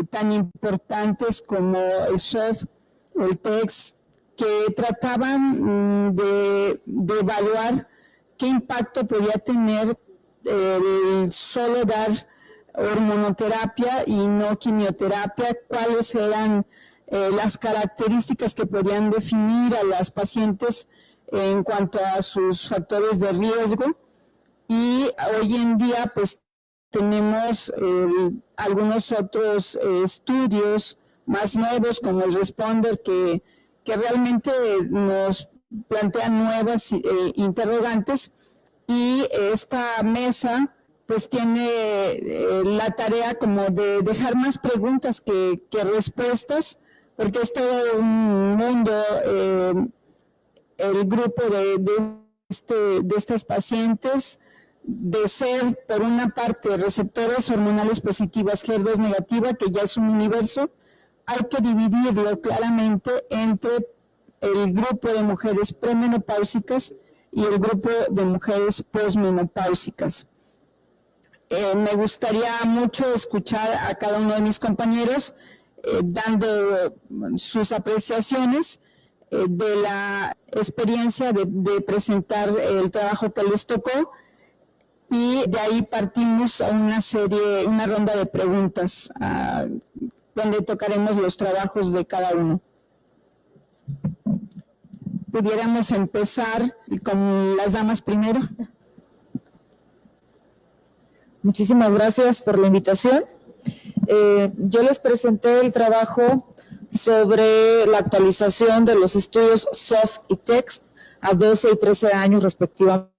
S5: tan importantes como el SHOF, el TEX, que trataban de evaluar qué impacto podía tener el solo dar hormonoterapia y no quimioterapia, cuáles eran las características que podían definir a las pacientes en cuanto a sus factores de riesgo. Y hoy en día pues tenemos algunos otros estudios más nuevos como el Responder que realmente nos plantean nuevas interrogantes, y esta mesa pues tiene la tarea como de dejar más preguntas que respuestas, porque es todo un mundo el grupo de estas pacientes, de ser por una parte receptores hormonales positivas HER2 negativa, que ya es un universo. Hay que dividirlo claramente entre el grupo de mujeres premenopáusicas y el grupo de mujeres posmenopáusicas. Me gustaría mucho escuchar a cada uno de mis compañeros dando sus apreciaciones de la experiencia de presentar el trabajo que les tocó, y de ahí partimos a una ronda de preguntas donde tocaremos los trabajos de cada uno. Pudiéramos empezar con las damas primero.
S3: Muchísimas gracias por la invitación. Yo les presenté el trabajo sobre la actualización de los estudios SOFT y TEXT a 12 y 13 años respectivamente.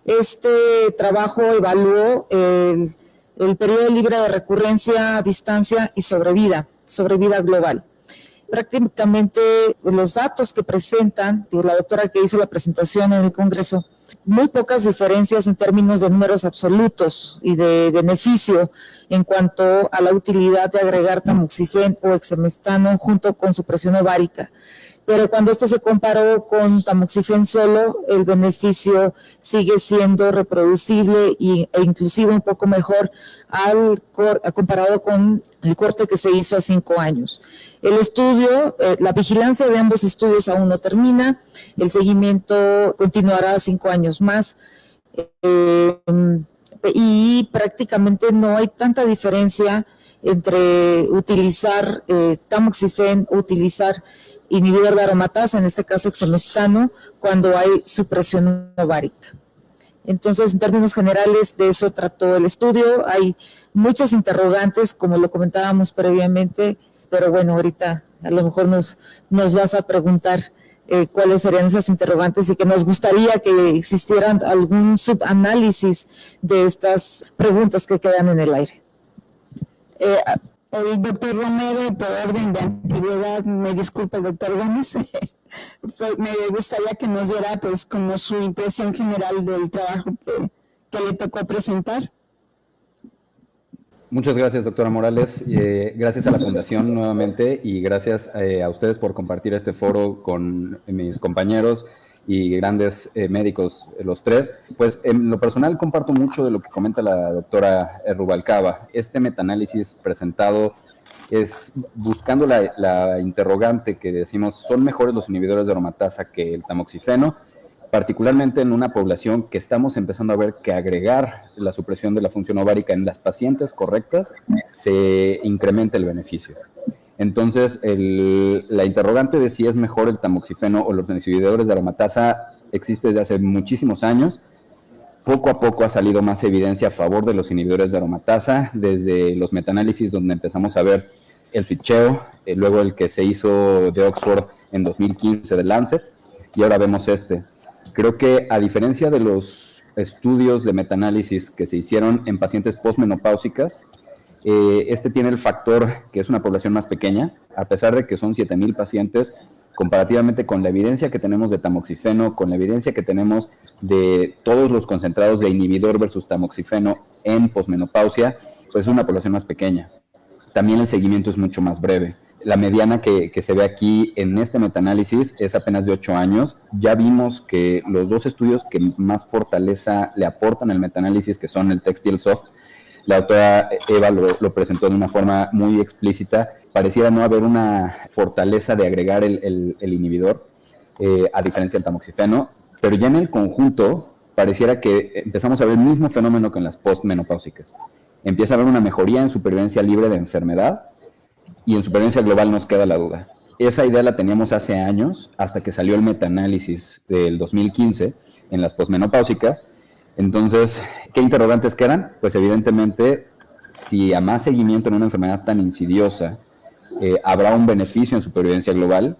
S5: Este trabajo evaluó el periodo libre de recurrencia, distancia y sobrevida global. Prácticamente los datos que presentan, la doctora que hizo la presentación en el Congreso, muy pocas diferencias en términos de números absolutos y de beneficio en cuanto a la utilidad de agregar tamoxifen o exemestano junto con supresión ovárica. Pero cuando se comparó con tamoxifen solo, el beneficio sigue siendo reproducible e inclusive un poco mejor comparado con el corte que se hizo a 5 años. El estudio, la vigilancia de ambos estudios aún no termina, el seguimiento continuará 5 años más y prácticamente no hay tanta diferencia entre utilizar tamoxifen o utilizar inhibidor de aromatasa, en este caso exemestano, cuando hay supresión ovárica. Entonces, en términos generales, de eso trató el estudio. Hay muchas interrogantes, como lo comentábamos previamente, pero bueno, ahorita a lo mejor nos vas a preguntar cuáles serían esas interrogantes y que nos gustaría que existieran algún subanálisis de estas preguntas que quedan en el aire.
S6: El doctor Romero, por orden de antigüedad, me disculpa el doctor Gómez, me gustaría que nos diera pues como su impresión general del trabajo que le tocó presentar.
S7: Muchas gracias, doctora Morales. Gracias a la Fundación nuevamente y gracias a ustedes por compartir este foro con mis compañeros y grandes médicos, los tres. Pues en lo personal comparto mucho de lo que comenta la doctora Rubalcaba. Este metaanálisis presentado es buscando la interrogante que decimos, ¿son mejores los inhibidores de aromatasa que el tamoxifeno? Particularmente en una población que estamos empezando a ver que agregar la supresión de la función ovárica en las pacientes correctas se incrementa el beneficio. Entonces, la interrogante de si es mejor el tamoxifeno o los inhibidores de aromatasa existe desde hace muchísimos años. Poco a poco ha salido más evidencia a favor de los inhibidores de aromatasa, desde los metaanálisis donde empezamos a ver el switcheo, luego el que se hizo de Oxford en 2015 de Lancet, y ahora vemos este. Creo que a diferencia de los estudios de metaanálisis que se hicieron en pacientes postmenopáusicas, este tiene el factor que es una población más pequeña, a pesar de que son 7,000 pacientes, comparativamente con la evidencia que tenemos de tamoxifeno, con la evidencia que tenemos de todos los concentrados de inhibidor versus tamoxifeno en posmenopausia, pues es una población más pequeña. También el seguimiento es mucho más breve. La mediana que se ve aquí en este metaanálisis es apenas de 8 años. Ya vimos que los dos estudios que más fortaleza le aportan al metaanálisis, que son el TEXT y el SOFT, la doctora Eva lo presentó de una forma muy explícita. Pareciera no haber una fortaleza de agregar el inhibidor, a diferencia del tamoxifeno, pero ya en el conjunto pareciera que empezamos a ver el mismo fenómeno que en las postmenopáusicas. Empieza a haber una mejoría en supervivencia libre de enfermedad y en supervivencia global nos queda la duda. Esa idea la teníamos hace años, hasta que salió el metaanálisis del 2015 en las postmenopáusicas. Entonces, ¿qué interrogantes quedan? Pues evidentemente, si a más seguimiento en una enfermedad tan insidiosa, habrá un beneficio en supervivencia global.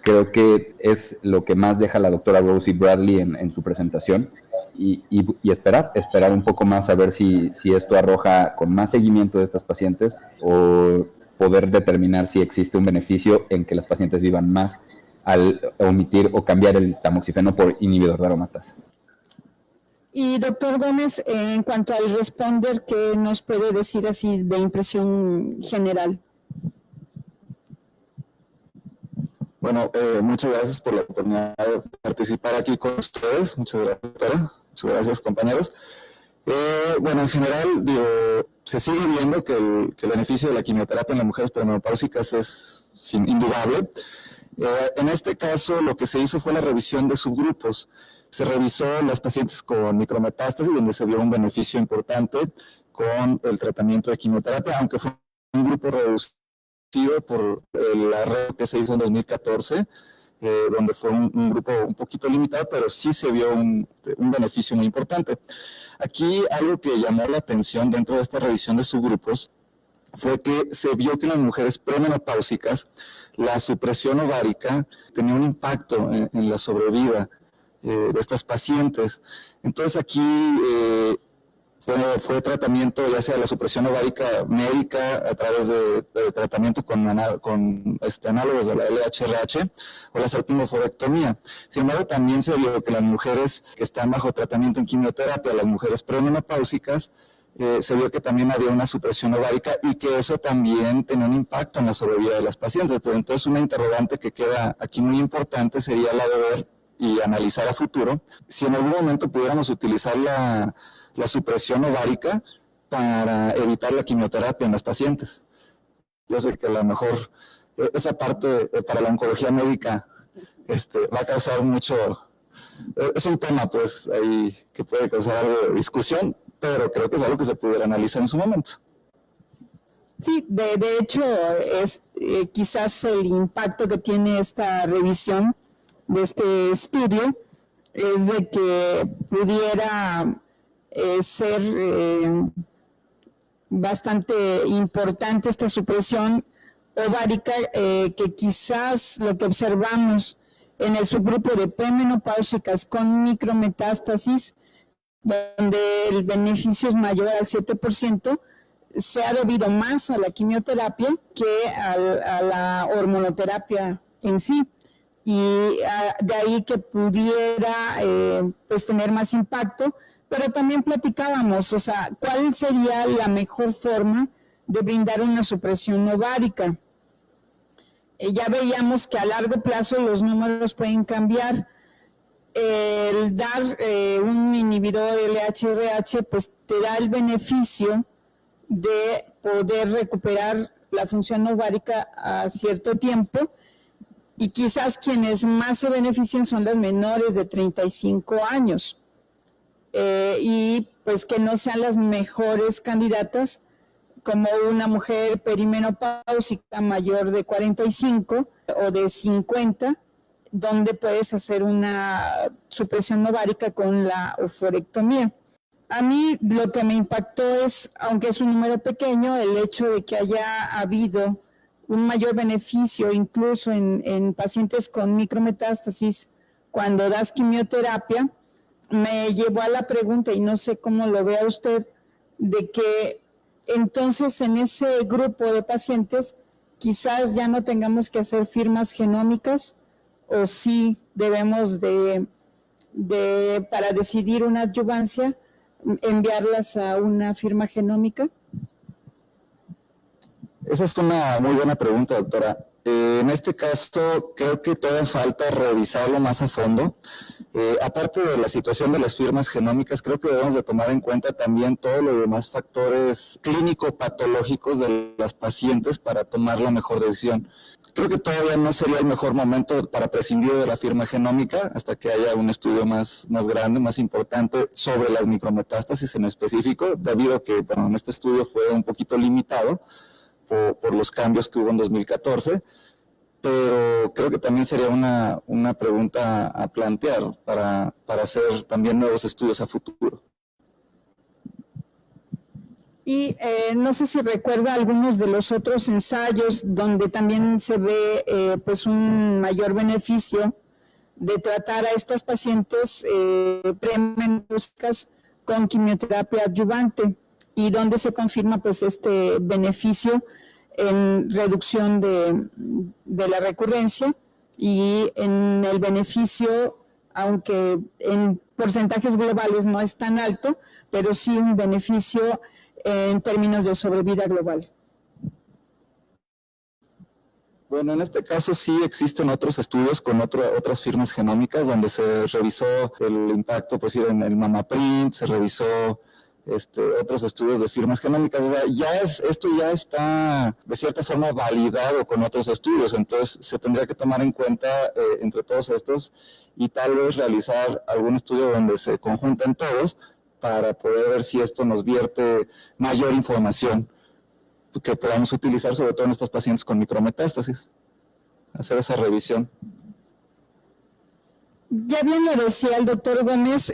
S7: Creo que es lo que más deja la doctora Rosie Bradley en su presentación. Y esperar un poco más a ver si esto arroja con más seguimiento de estas pacientes o poder determinar si existe un beneficio en que las pacientes vivan más al omitir o cambiar el tamoxifeno por inhibidor de aromatasa.
S6: Y doctor Gómez, en cuanto al responder, ¿qué nos puede decir así de impresión general?
S8: Bueno, muchas gracias por la oportunidad de participar aquí con ustedes. Muchas gracias, doctora. Muchas gracias, compañeros. Bueno, en general, se sigue viendo que el beneficio de la quimioterapia en las mujeres premenopáusicas es indudable. En este caso, lo que se hizo fue la revisión de subgrupos. Se revisó las pacientes con micrometástasis, donde se vio un beneficio importante con el tratamiento de quimioterapia, aunque fue un grupo reducido por la red que se hizo en 2014, donde fue un grupo un poquito limitado, pero sí se vio un beneficio muy importante. Aquí algo que llamó la atención dentro de esta revisión de subgrupos fue que se vio que en las mujeres premenopáusicas la supresión ovárica tenía un impacto en la sobrevida de estas pacientes. Entonces aquí fue tratamiento ya sea la supresión ovárica médica a través de tratamiento con análogos de la LHRH o la salpingoforectomía. Sin embargo, también se vio que las mujeres que están bajo tratamiento en quimioterapia, las mujeres premenopáusicas, se vio que también había una supresión ovárica y que eso también tenía un impacto en la sobrevida de las pacientes. Entonces, una interrogante que queda aquí muy importante sería la de ver y analizar a futuro si en algún momento pudiéramos utilizar la supresión ovárica para evitar la quimioterapia en las pacientes. Yo sé que a lo mejor esa parte para la oncología médica va a causar mucho, es un tema pues ahí que puede causar algo de discusión, pero creo que es algo que se pudiera analizar en su momento.
S5: Sí, de hecho es quizás el impacto que tiene esta revisión de este estudio es de que pudiera ser bastante importante esta supresión ovárica, que quizás lo que observamos en el subgrupo de premenopáusicas con micrometástasis, donde el beneficio es mayor al 7%, se ha debido más a la quimioterapia que a la hormonoterapia en sí. Y de ahí que pudiera pues tener más impacto. Pero también platicábamos, o sea, ¿cuál sería la mejor forma de brindar una supresión ovárica? Ya veíamos que a largo plazo los números pueden cambiar. El dar un inhibidor LHRH, pues te da el beneficio de poder recuperar la función ovárica a cierto tiempo, y quizás quienes más se benefician son las menores de 35 años. Y pues que no sean las mejores candidatas, como una mujer perimenopáusica mayor de 45 o de 50, donde puedes hacer una supresión ovárica con la oforectomía. A mí lo que me impactó es, aunque es un número pequeño, el hecho de que haya habido un mayor beneficio incluso en pacientes con micrometástasis cuando das quimioterapia. Me llevó a la pregunta, y no sé cómo lo vea usted, de que entonces en ese grupo de pacientes quizás ya no tengamos que hacer firmas genómicas, o sí debemos para decidir una adyuvancia, enviarlas a una firma genómica.
S8: Esa es una muy buena pregunta, doctora. En este caso, creo que todavía falta revisarlo más a fondo. Aparte de la situación de las firmas genómicas, creo que debemos de tomar en cuenta también todos los demás factores clínico-patológicos de las pacientes para tomar la mejor decisión. Creo que todavía no sería el mejor momento para prescindir de la firma genómica hasta que haya un estudio más grande, más importante sobre las micrometástasis en específico, debido a que bueno, en este estudio fue un poquito limitado por los cambios que hubo en 2014, pero creo que también sería una pregunta a plantear para hacer también nuevos estudios a futuro.
S5: Y no sé si recuerda algunos de los otros ensayos donde también se ve pues un mayor beneficio de tratar a estas pacientes premenopáusicas con quimioterapia adyuvante, y donde se confirma pues este beneficio en reducción de la recurrencia y en el beneficio, aunque en porcentajes globales no es tan alto, pero sí un beneficio en términos de sobrevida global.
S8: Bueno, en este caso sí existen otros estudios con otras firmas genómicas donde se revisó el impacto pues, en el MammaPrint, se revisó otros estudios de firmas genómicas. O sea, esto ya está de cierta forma validado con otros estudios, entonces se tendría que tomar en cuenta entre todos estos y tal vez realizar algún estudio donde se conjunten todos para poder ver si esto nos vierte mayor información que podamos utilizar, sobre todo en estos pacientes con micrometástasis, hacer esa revisión.
S5: Ya bien lo decía el doctor Gómez,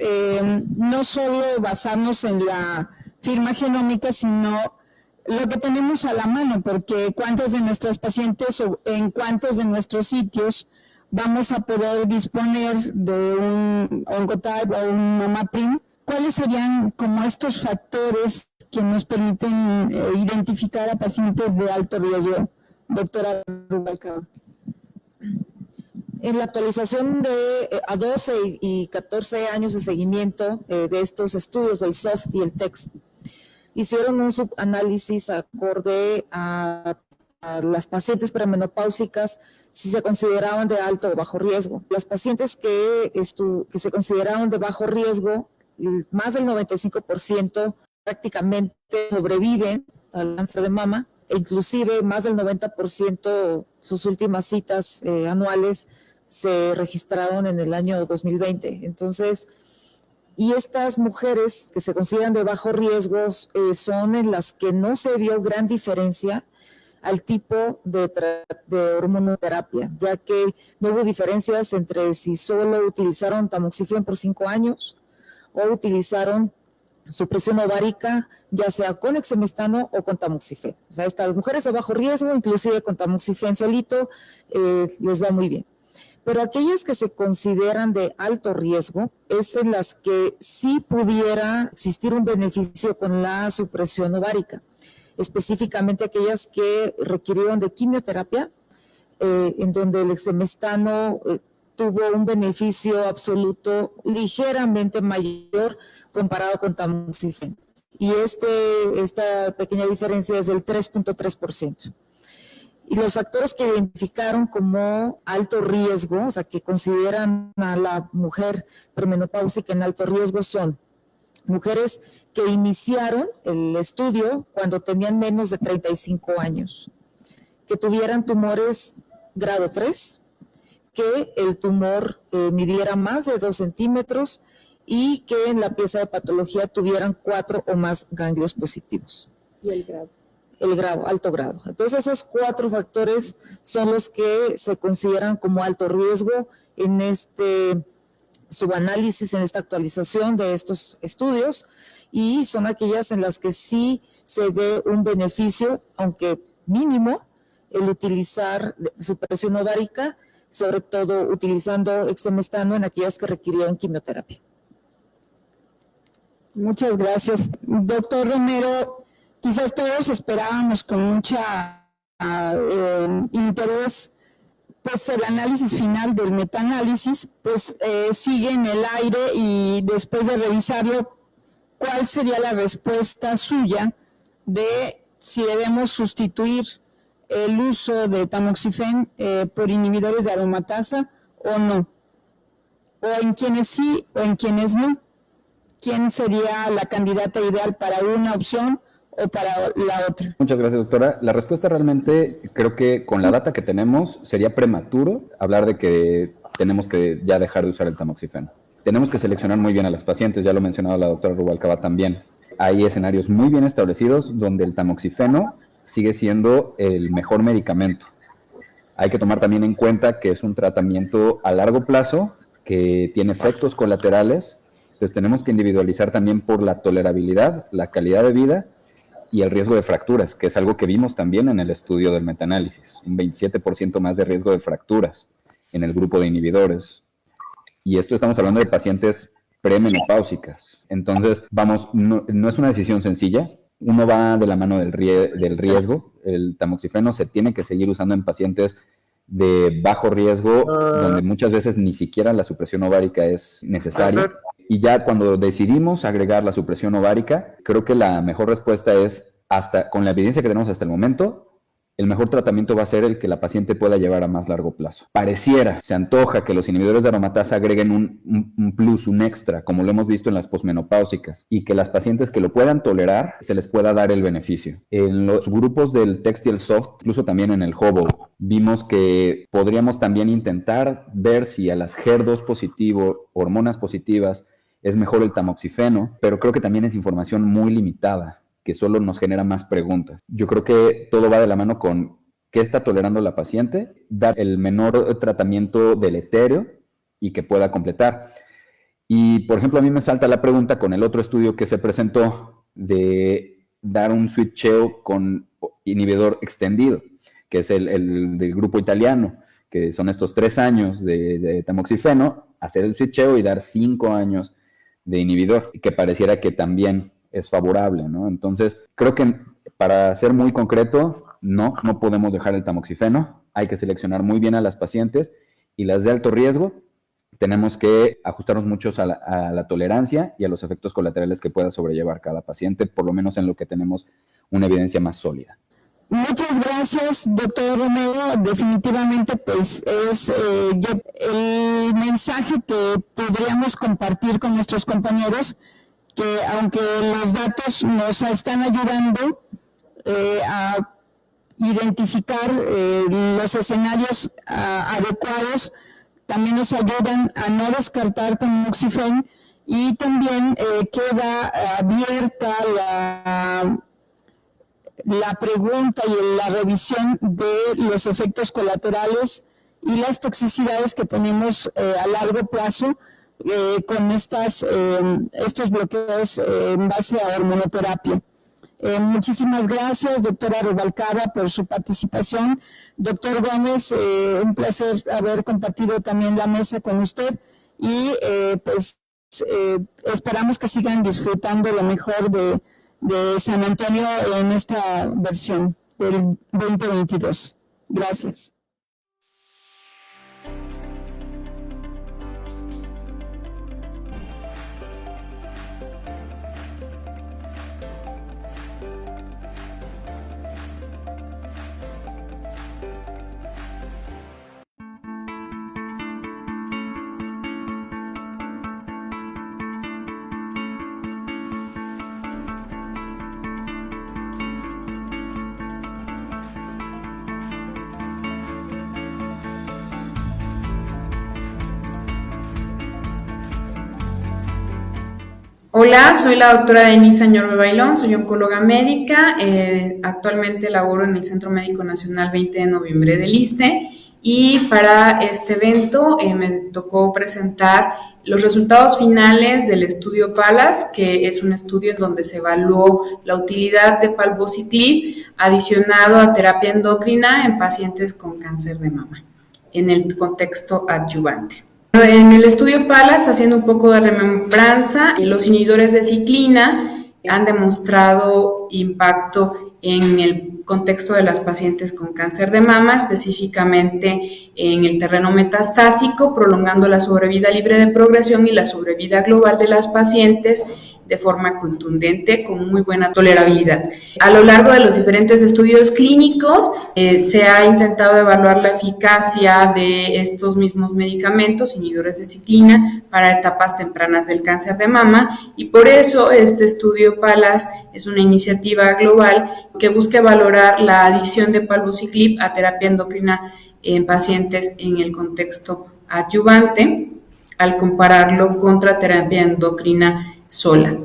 S5: no solo basarnos en la firma genómica, sino lo que tenemos a la mano, porque cuántos de nuestros pacientes o en cuántos de nuestros sitios vamos a poder disponer de un Oncotype o un MamaPrint. ¿Cuáles serían como estos factores que nos permiten identificar a pacientes de alto riesgo, doctora Rubalcaba?
S3: En la actualización a 12 y 14 años de seguimiento de estos estudios del SOFT y el TEXT, hicieron un subanálisis acorde a las pacientes premenopáusicas si se consideraban de alto o bajo riesgo. Las pacientes que se consideraban de bajo riesgo, más del 95% prácticamente sobreviven al cáncer de mama, e inclusive más del 90% sus últimas citas anuales se registraron en el año 2020. Entonces, y estas mujeres que se consideran de bajo riesgo son en las que no se vio gran diferencia al tipo de hormonoterapia, ya que no hubo diferencias entre si solo utilizaron tamoxifen por 5 años o utilizaron supresión ovárica, ya sea con exemestano o con tamoxifen. O sea, estas mujeres de bajo riesgo, inclusive con tamoxifen solito, les va muy bien. Pero aquellas que se consideran de alto riesgo es en las que sí pudiera existir un beneficio con la supresión ovárica, específicamente aquellas que requirieron de quimioterapia, en donde el exemestano tuvo un beneficio absoluto ligeramente mayor comparado con tamoxifen. Y esta pequeña diferencia es del 3.3%. Y los factores que identificaron como alto riesgo, o sea, que consideran a la mujer premenopáusica en alto riesgo, son mujeres que iniciaron el estudio cuando tenían menos de 35 años, que tuvieran tumores grado 3, que el tumor midiera más de 2 centímetros y que en la pieza de patología tuvieran 4 o más ganglios positivos.
S1: ¿Y el grado?
S3: El grado, alto grado. Entonces, esos 4 factores son los que se consideran como alto riesgo en este subanálisis, en esta actualización de estos estudios, y son aquellas en las que sí se ve un beneficio, aunque mínimo, el utilizar supresión ovárica, sobre todo utilizando exemestano en aquellas que requirieron quimioterapia.
S5: Muchas gracias. Doctor Romero, quizás todos esperábamos con mucha interés pues el análisis final del metaanálisis, pues sigue en el aire, y después de revisarlo, ¿cuál sería la respuesta suya de si debemos sustituir el uso de tamoxifen por inhibidores de aromatasa o no? O en quienes sí o en quienes no. ¿Quién sería la candidata ideal para una opción o para la otra?
S7: Muchas gracias, doctora. La respuesta realmente, creo que con la data que tenemos, sería prematuro hablar de que tenemos que ya dejar de usar el tamoxifeno. Tenemos que seleccionar muy bien a las pacientes, ya lo ha mencionado la doctora Rubalcaba también. Hay escenarios muy bien establecidos donde el tamoxifeno sigue siendo el mejor medicamento. Hay que tomar también en cuenta que es un tratamiento a largo plazo que tiene efectos colaterales. Entonces tenemos que individualizar también por la tolerabilidad, la calidad de vida y el riesgo de fracturas, que es algo que vimos también en el estudio del metaanálisis. Un 27% más de riesgo de fracturas en el grupo de inhibidores. Y esto estamos hablando de pacientes premenopáusicas. Entonces, vamos, no es una decisión sencilla. Uno va de la mano del riesgo. El tamoxifeno se tiene que seguir usando en pacientes de bajo riesgo, donde muchas veces ni siquiera la supresión ovárica es necesaria. Y ya cuando decidimos agregar la supresión ovárica, creo que la mejor respuesta es, hasta con la evidencia que tenemos hasta el momento, el mejor tratamiento va a ser el que la paciente pueda llevar a más largo plazo. Pareciera, se antoja que los inhibidores de aromatasa agreguen un plus, un extra, como lo hemos visto en las posmenopáusicas, y que las pacientes que lo puedan tolerar, se les pueda dar el beneficio. En los grupos del TEXT y el SOFT, incluso también en el HOBO, vimos que podríamos también intentar ver si a las HER2 positivo, hormonas positivas, es mejor el tamoxifeno, pero creo que también es información muy limitada, que solo nos genera más preguntas. Yo creo que todo va de la mano con qué está tolerando la paciente, dar el menor tratamiento deletérea y que pueda completar. Y, por ejemplo, a mí me salta la pregunta con el otro estudio que se presentó de dar un switcheo con inhibidor extendido, que es el del grupo italiano, que son estos 3 años de tamoxifeno, hacer el switcheo y dar 5 años de inhibidor, que pareciera que también es favorable, ¿no? Entonces, creo que para ser muy concreto, no podemos dejar el tamoxifeno, hay que seleccionar muy bien a las pacientes y las de alto riesgo, tenemos que ajustarnos mucho a la tolerancia y a los efectos colaterales que pueda sobrellevar cada paciente, por lo menos en lo que tenemos una evidencia más sólida.
S5: Muchas gracias, doctor Romero. Definitivamente, pues es el mensaje que podríamos compartir con nuestros compañeros, que aunque los datos nos están ayudando a identificar los escenarios adecuados, también nos ayudan a no descartar tamoxifeno y también queda abierta la pregunta y la revisión de los efectos colaterales y las toxicidades que tenemos a largo plazo con estos bloqueos en base a hormonoterapia. Muchísimas gracias, doctora Rubalcaba, por su participación. Doctor Gómez, un placer haber compartido también la mesa con usted y esperamos que sigan disfrutando lo mejor de San Antonio en esta versión del 2022. Gracias.
S9: Hola, soy la doctora Denise Añorbe Bailón, soy oncóloga médica, actualmente laboro en el Centro Médico Nacional 20 de Noviembre del ISSSTE y para este evento me tocó presentar los resultados finales del estudio PALAS, que es un estudio en donde se evaluó la utilidad de palbociclib adicionado a terapia endocrina en pacientes con cáncer de mama, en el contexto adyuvante. En el estudio PALAS, haciendo un poco de remembranza, los inhibidores de ciclina han demostrado impacto en el contexto de las pacientes con cáncer de mama, específicamente en el terreno metastásico, prolongando la sobrevida libre de progresión y la sobrevida global de las pacientes de forma contundente, con muy buena tolerabilidad. A lo largo de los diferentes estudios clínicos se ha intentado evaluar la eficacia de estos mismos medicamentos, inhibidores de ciclina, para etapas tempranas del cáncer de mama, y por eso este estudio PALAS es una iniciativa global que busca valorar la adición de palbociclib a terapia endocrina en pacientes en el contexto adyuvante, al compararlo contra terapia endocrina sola.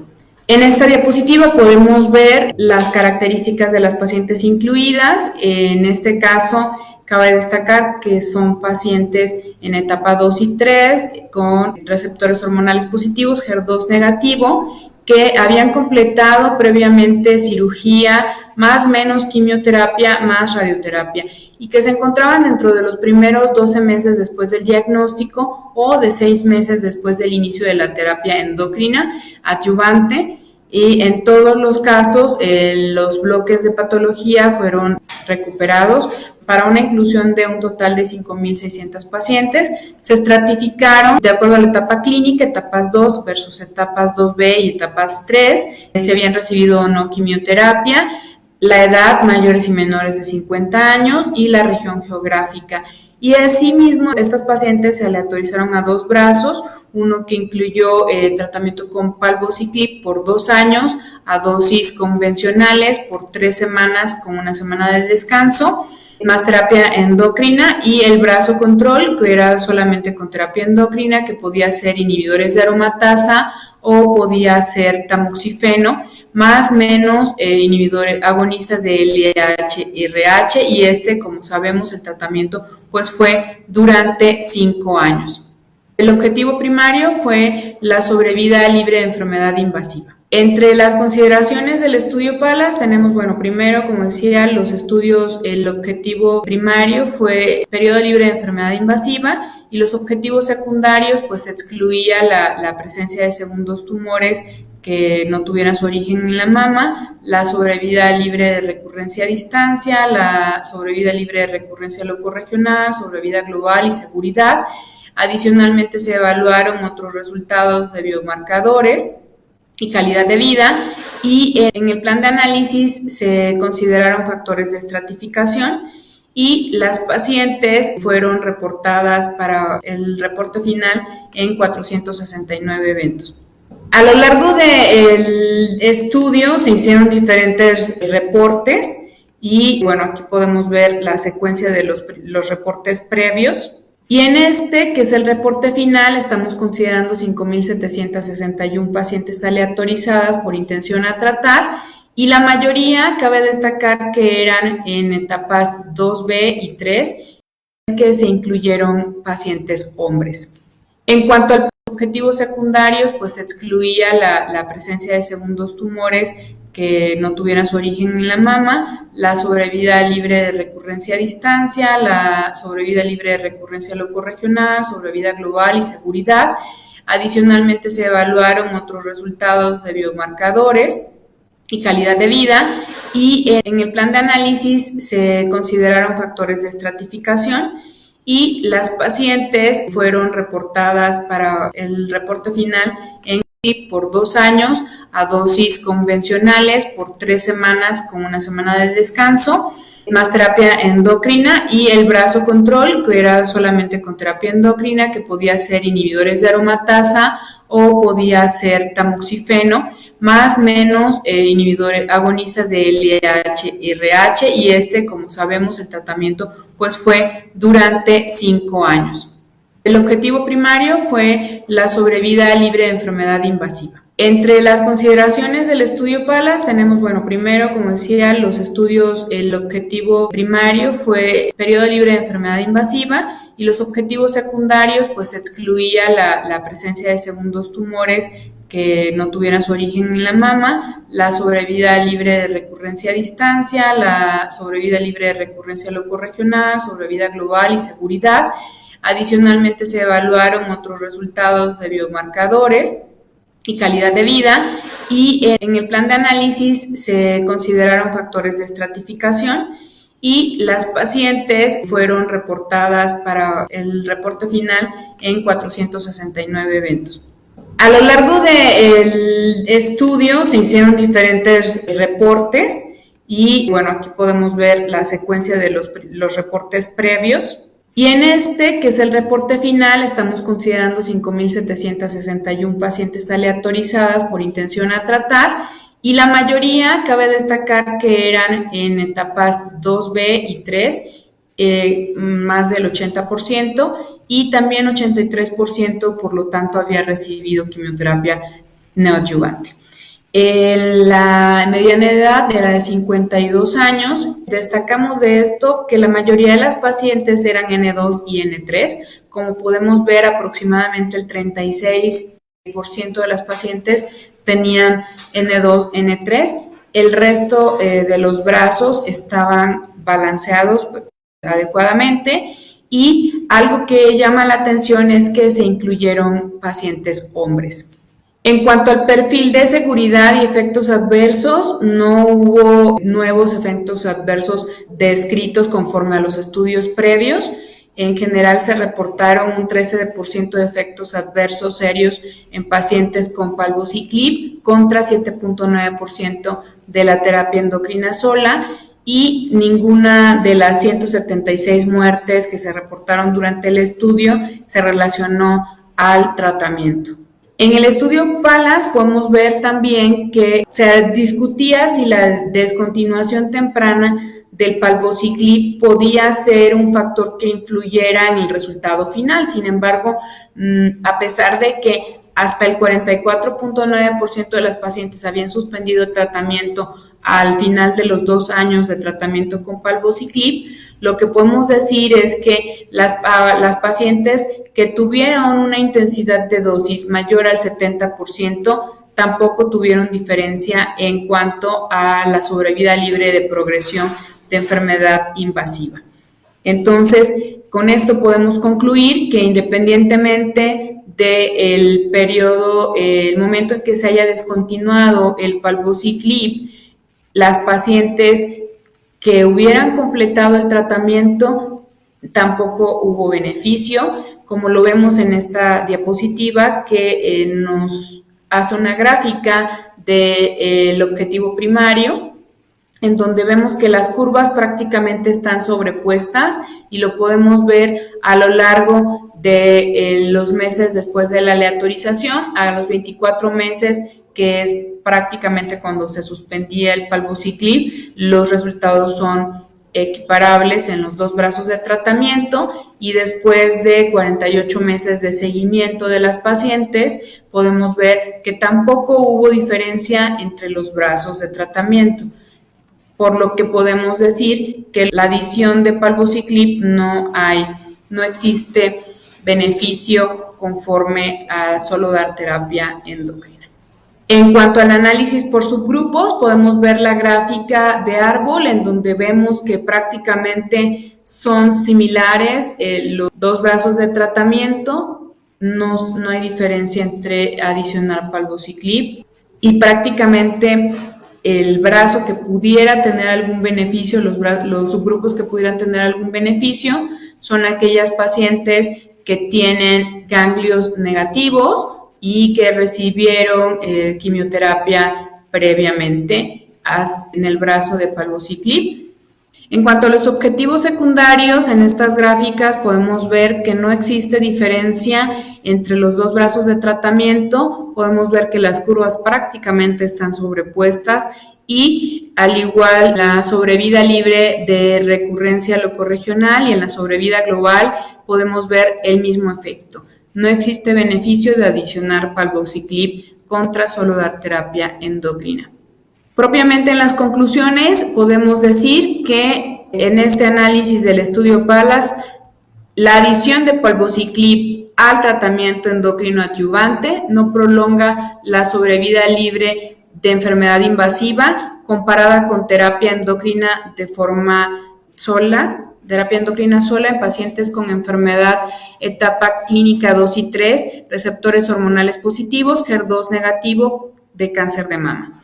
S9: En esta diapositiva podemos ver las características de las pacientes incluidas. En este caso, cabe destacar que son pacientes en etapa 2 y 3 con receptores hormonales positivos, HER2 negativo, que habían completado previamente cirugía, más menos quimioterapia, más radioterapia, y que se encontraban dentro de los primeros 12 meses después del diagnóstico o de 6 meses después del inicio de la terapia endocrina adyuvante, y en todos los casos los bloques de patología fueron recuperados para una inclusión de un total de 5.600 pacientes. Se estratificaron de acuerdo a la etapa clínica, etapas 2 versus etapas 2B y etapas 3, si habían recibido o no quimioterapia, la edad, mayores y menores de 50 años, y la región geográfica. Y asimismo, estas pacientes se aleatorizaron a 2 brazos, uno que incluyó tratamiento con palbociclib por 2 años, a dosis convencionales por 3 semanas con 1 semana de descanso, más terapia endocrina, y el brazo control, que era solamente con terapia endocrina, que podía ser inhibidores de aromatasa o podía ser tamoxifeno, más menos inhibidores agonistas de LH y RH, y como sabemos, el tratamiento pues fue durante 5 años. El objetivo primario fue la sobrevida libre de enfermedad invasiva. Entre las consideraciones del estudio PALAS tenemos, bueno, primero, como decía, los estudios, el objetivo primario fue periodo libre de enfermedad invasiva y los objetivos secundarios, pues excluía la presencia de segundos tumores que no tuvieran su origen en la mama, la sobrevida libre de recurrencia a distancia, la sobrevida libre de recurrencia locorregional, sobrevida global y seguridad. Adicionalmente se evaluaron otros resultados de biomarcadores y calidad de vida, y en el plan de análisis se consideraron factores de estratificación y las pacientes fueron reportadas para el reporte final en 469 eventos. A lo largo del estudio se hicieron diferentes reportes y bueno, aquí podemos ver la secuencia de los reportes previos. Y en este, que es el reporte final, estamos considerando 5,761 pacientes aleatorizadas por intención a tratar y la mayoría, cabe destacar que eran en etapas 2B y 3, que se incluyeron pacientes hombres. En cuanto a los objetivos secundarios, pues se excluía la presencia de segundos tumores que no tuvieran su origen en la mama, la sobrevida libre de recurrencia a distancia, la sobrevida libre de recurrencia locorregional, sobrevida global y seguridad. Adicionalmente se evaluaron otros resultados de biomarcadores y calidad de vida y en el plan de análisis se consideraron factores de estratificación y las pacientes fueron reportadas para el reporte final en por 2 años a dosis convencionales por 3 semanas con 1 semana de descanso, más terapia endocrina y el brazo control, que era solamente con terapia endocrina, que podía ser inhibidores de aromatasa o podía ser tamoxifeno, más menos inhibidores agonistas de LH y RH, y como sabemos, el tratamiento pues fue durante 5 años. El objetivo primario fue la sobrevida libre de enfermedad invasiva. Entre las consideraciones del estudio PALAS tenemos, bueno, primero, como decía, los estudios, el objetivo primario fue periodo libre de enfermedad invasiva y los objetivos secundarios, pues excluía la presencia de segundos tumores que no tuvieran su origen en la mama, la sobrevida libre de recurrencia a distancia, la sobrevida libre de recurrencia locorregional, sobrevida global y seguridad. Adicionalmente se evaluaron otros resultados de biomarcadores y calidad de vida y en el plan de análisis se consideraron factores de estratificación y las pacientes fueron reportadas para el reporte final en 469 eventos. A lo largo del estudio se hicieron diferentes reportes y bueno, aquí podemos ver la secuencia de los reportes previos. Y en este, que es el reporte final, estamos considerando 5,761 pacientes aleatorizadas por intención a tratar y la mayoría, cabe destacar que eran en etapas 2B y 3, más del 80% y también 83% por lo tanto había recibido quimioterapia neoadyuvante. La mediana edad era de 52 años. Destacamos de esto que la mayoría de las pacientes eran N2 y N3. Como podemos ver, aproximadamente el 36% de las pacientes tenían N2, N3. El resto de los brazos estaban balanceados adecuadamente y algo que llama la atención es que se incluyeron pacientes hombres. En cuanto al perfil de seguridad y efectos adversos, no hubo nuevos efectos adversos descritos conforme a los estudios previos. En general se reportaron un 13% de efectos adversos serios en pacientes con palbociclib contra 7.9% de la terapia endocrina sola y ninguna de las 176 muertes que se reportaron durante el estudio se relacionó al tratamiento. En el estudio PALAS podemos ver también que se discutía si la descontinuación temprana del palbociclib podía ser un factor que influyera en el resultado final. Sin embargo, a pesar de que hasta el 44.9% de las pacientes habían suspendido el tratamiento al final de los 2 años de tratamiento con palbociclib, lo que podemos decir es que las pacientes que tuvieron una intensidad de dosis mayor al 70% tampoco tuvieron diferencia en cuanto a la sobrevida libre de progresión de enfermedad invasiva. Entonces, con esto podemos concluir que independientemente del periodo, el momento en que se haya descontinuado el palbociclib, las pacientes que hubieran completado el tratamiento tampoco hubo beneficio, como lo vemos en esta diapositiva que nos hace una gráfica del objetivo primario, en donde vemos que las curvas prácticamente están sobrepuestas y lo podemos ver a lo largo de los meses después de la aleatorización, a los 24 meses, que es prácticamente cuando se suspendía el palbociclib. Los resultados son equiparables en los dos brazos de tratamiento, y después de 48 meses de seguimiento de las pacientes podemos ver que tampoco hubo diferencia entre los brazos de tratamiento, por lo que podemos decir que la adición de palbociclib no existe beneficio conforme a solo dar terapia endocrina. En cuanto al análisis por subgrupos, podemos ver la gráfica de árbol, en donde vemos que prácticamente son similares los dos brazos de tratamiento. No hay diferencia entre adicionar palbociclib, y prácticamente el brazo que pudiera tener algún beneficio, los subgrupos que pudieran tener algún beneficio, son aquellas pacientes que tienen ganglios negativos y que recibieron quimioterapia previamente en el brazo de palbociclib. En cuanto a los objetivos secundarios, en estas gráficas podemos ver que no existe diferencia entre los dos brazos de tratamiento. Podemos ver que las curvas prácticamente están sobrepuestas, y al igual la sobrevida libre de recurrencia locorregional y en la sobrevida global podemos ver el mismo efecto. No existe beneficio de adicionar palbociclib contra solo dar terapia endocrina. Propiamente en las conclusiones podemos decir que en este análisis del estudio PALAS, la adición de palbociclib al tratamiento endocrino adyuvante no prolonga la sobrevida libre de enfermedad invasiva comparada con terapia endocrina de forma sola. Terapia endocrina sola en pacientes con enfermedad etapa clínica 2 y 3, receptores hormonales positivos, HER2 negativo de cáncer de mama.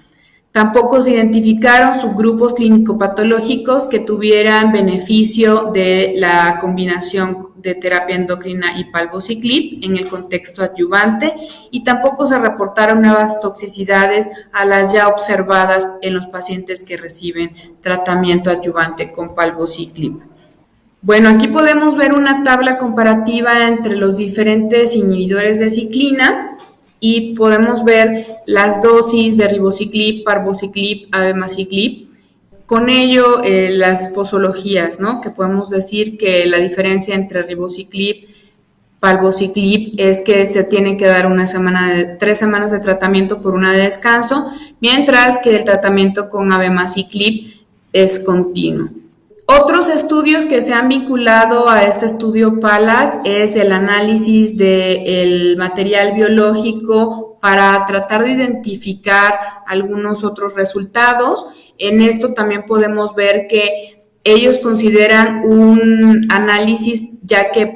S9: Tampoco se identificaron subgrupos clínico-patológicos que tuvieran beneficio de la combinación de terapia endocrina y palbociclib en el contexto adyuvante, y tampoco se reportaron nuevas toxicidades a las ya observadas en los pacientes que reciben tratamiento adyuvante con palbociclib. Bueno, aquí podemos ver una tabla comparativa entre los diferentes inhibidores de ciclina y podemos ver las dosis de ribociclib, palbociclib, abemaciclib. Con ello, las posologías, ¿no? Que podemos decir que la diferencia entre ribociclib, palbociclib es que se tiene que dar 3 semanas de tratamiento por una de descanso, mientras que el tratamiento con abemaciclib es continuo. Otros estudios que se han vinculado a este estudio PALAS es el análisis del material biológico para tratar de identificar algunos otros resultados. En esto también podemos ver que ellos consideran un análisis, ya que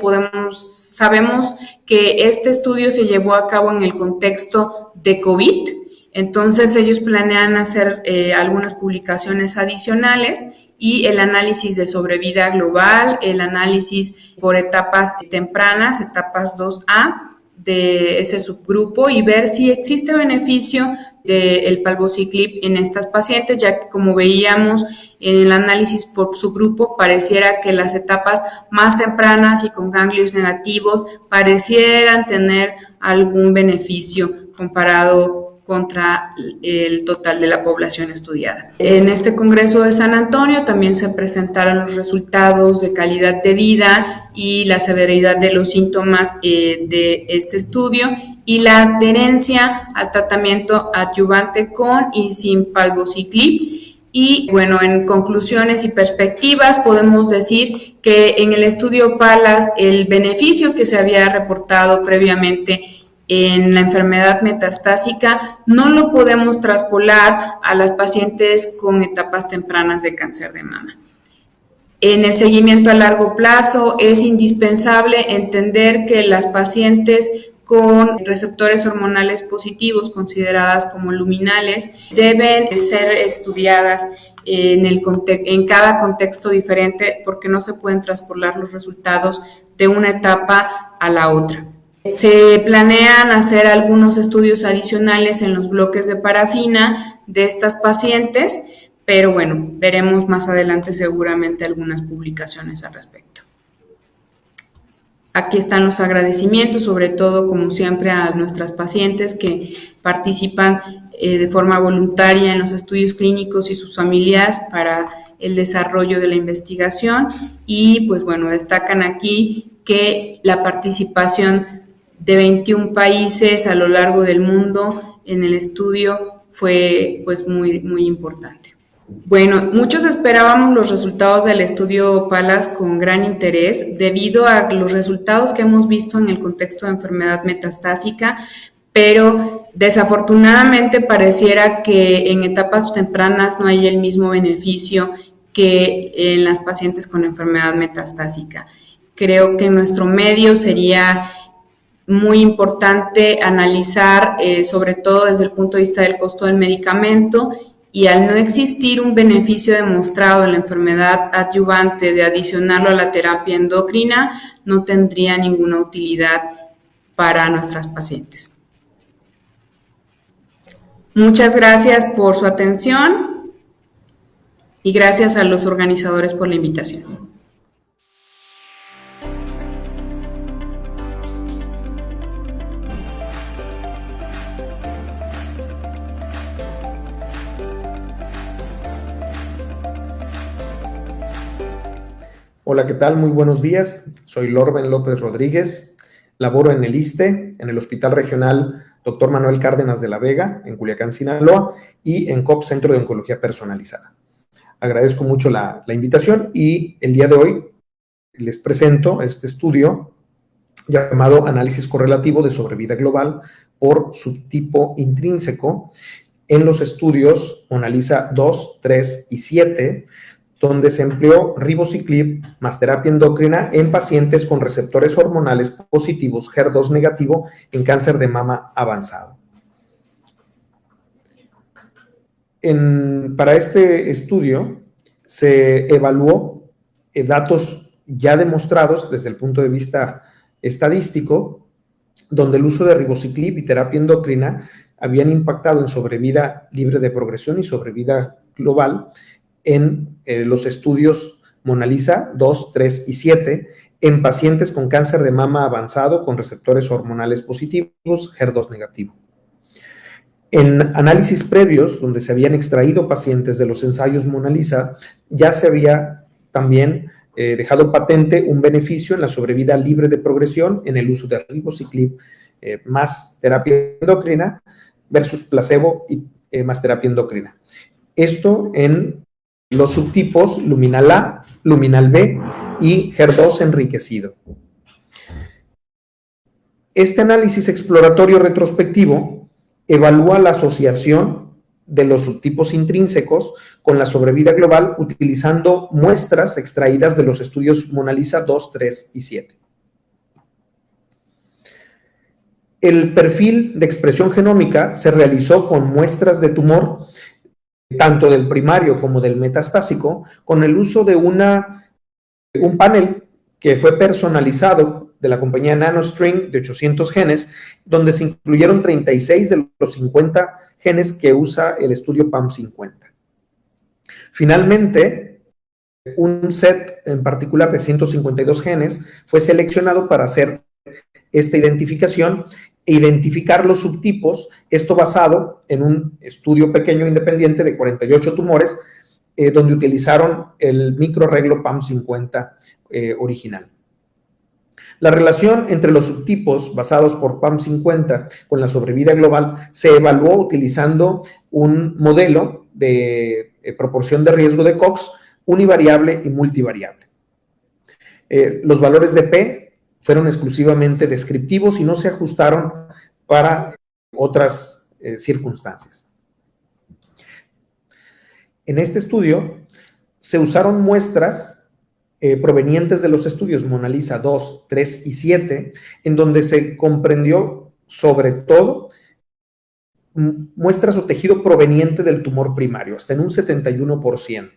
S9: sabemos que este estudio se llevó a cabo en el contexto de COVID. Entonces ellos planean hacer algunas publicaciones adicionales, y el análisis de sobrevida global, el análisis por etapas tempranas, etapas 2A de ese subgrupo, y ver si existe beneficio del palbociclib en estas pacientes, ya que como veíamos en el análisis por subgrupo, pareciera que las etapas más tempranas y con ganglios negativos parecieran tener algún beneficio comparado contra el total de la población estudiada. En este Congreso de San Antonio también se presentaron los resultados de calidad de vida y la severidad de los síntomas de este estudio, y la adherencia al tratamiento adyuvante con y sin palbociclib. Y bueno, en conclusiones y perspectivas podemos decir que en el estudio PALAS el beneficio que se había reportado previamente en la enfermedad metastásica no lo podemos traspolar a las pacientes con etapas tempranas de cáncer de mama. En el seguimiento a largo plazo es indispensable entender que las pacientes con receptores hormonales positivos, consideradas como luminales, deben ser estudiadas en cada contexto diferente, porque no se pueden traspolar los resultados de una etapa a la otra. Se planean hacer algunos estudios adicionales en los bloques de parafina de estas pacientes, pero bueno, veremos más adelante seguramente algunas publicaciones al respecto. Aquí están los agradecimientos, sobre todo, como siempre, a nuestras pacientes que participan de forma voluntaria en los estudios clínicos y sus familias para el desarrollo de la investigación. Y pues bueno, destacan aquí que la participación de 21 países a lo largo del mundo en el estudio fue pues muy importante. Bueno, muchos esperábamos los resultados del estudio PALAS con gran interés debido a los resultados que hemos visto en el contexto de enfermedad metastásica, pero desafortunadamente pareciera que en etapas tempranas no hay el mismo beneficio que en las pacientes con enfermedad metastásica. Creo que en nuestro medio sería muy importante analizar, sobre todo desde el punto de vista del costo del medicamento, y al no existir un beneficio demostrado en la enfermedad adyuvante de adicionarlo a la terapia endocrina, no tendría ninguna utilidad para nuestras pacientes. Muchas gracias por su atención y gracias a los organizadores por la invitación.
S10: Hola, ¿qué tal? Muy buenos días. Soy Lorben López Rodríguez. Laboro en el ISSSTE, en el Hospital Regional Dr. Manuel Cárdenas de la Vega, en Culiacán, Sinaloa, y en COP, Centro de Oncología Personalizada. Agradezco mucho la invitación y el día de hoy les presento este estudio llamado Análisis Correlativo de Sobrevida Global por Subtipo Intrínseco en los estudios MONALISA 2, 3 y 7, donde se empleó ribociclib más terapia endocrina en pacientes con receptores hormonales positivos HER2 negativo en cáncer de mama avanzado. Para este estudio se evaluó datos ya demostrados desde el punto de vista estadístico, donde el uso de ribociclib y terapia endocrina habían impactado en sobrevida libre de progresión y sobrevida global en los estudios MONALISA 2, 3 y 7 en pacientes con cáncer de mama avanzado con receptores hormonales positivos, HER2 negativo. En análisis previos, donde se habían extraído pacientes de los ensayos MONALISA, ya se había también dejado patente un beneficio en la sobrevida libre de progresión en el uso de ribociclib más terapia endocrina versus placebo y más terapia endocrina. Esto en los subtipos luminal A, luminal B y HER2 enriquecido. Este análisis exploratorio retrospectivo evalúa la asociación de los subtipos intrínsecos con la sobrevida global utilizando muestras extraídas de los estudios MONALISA 2, 3 y 7. El perfil de expresión genómica se realizó con muestras de tumor tanto del primario como del metastásico, con el uso de un panel que fue personalizado de la compañía NanoString de 800 genes, donde se incluyeron 36 de los 50 genes que usa el estudio PAM50. Finalmente, un set en particular de 152 genes fue seleccionado para hacer esta identificación e identificar los subtipos, esto basado en un estudio pequeño independiente de 48 tumores, donde utilizaron el microarreglo PAM50 original. La relación entre los subtipos basados por PAM50 con la sobrevida global se evaluó utilizando un modelo de proporción de riesgo de Cox univariable y multivariable. Los valores de P fueron exclusivamente descriptivos y no se ajustaron para otras circunstancias. En este estudio se usaron muestras provenientes de los estudios Mona Lisa 2, 3 y 7, en donde se comprendió sobre todo muestras o tejido proveniente del tumor primario, hasta en un 71%.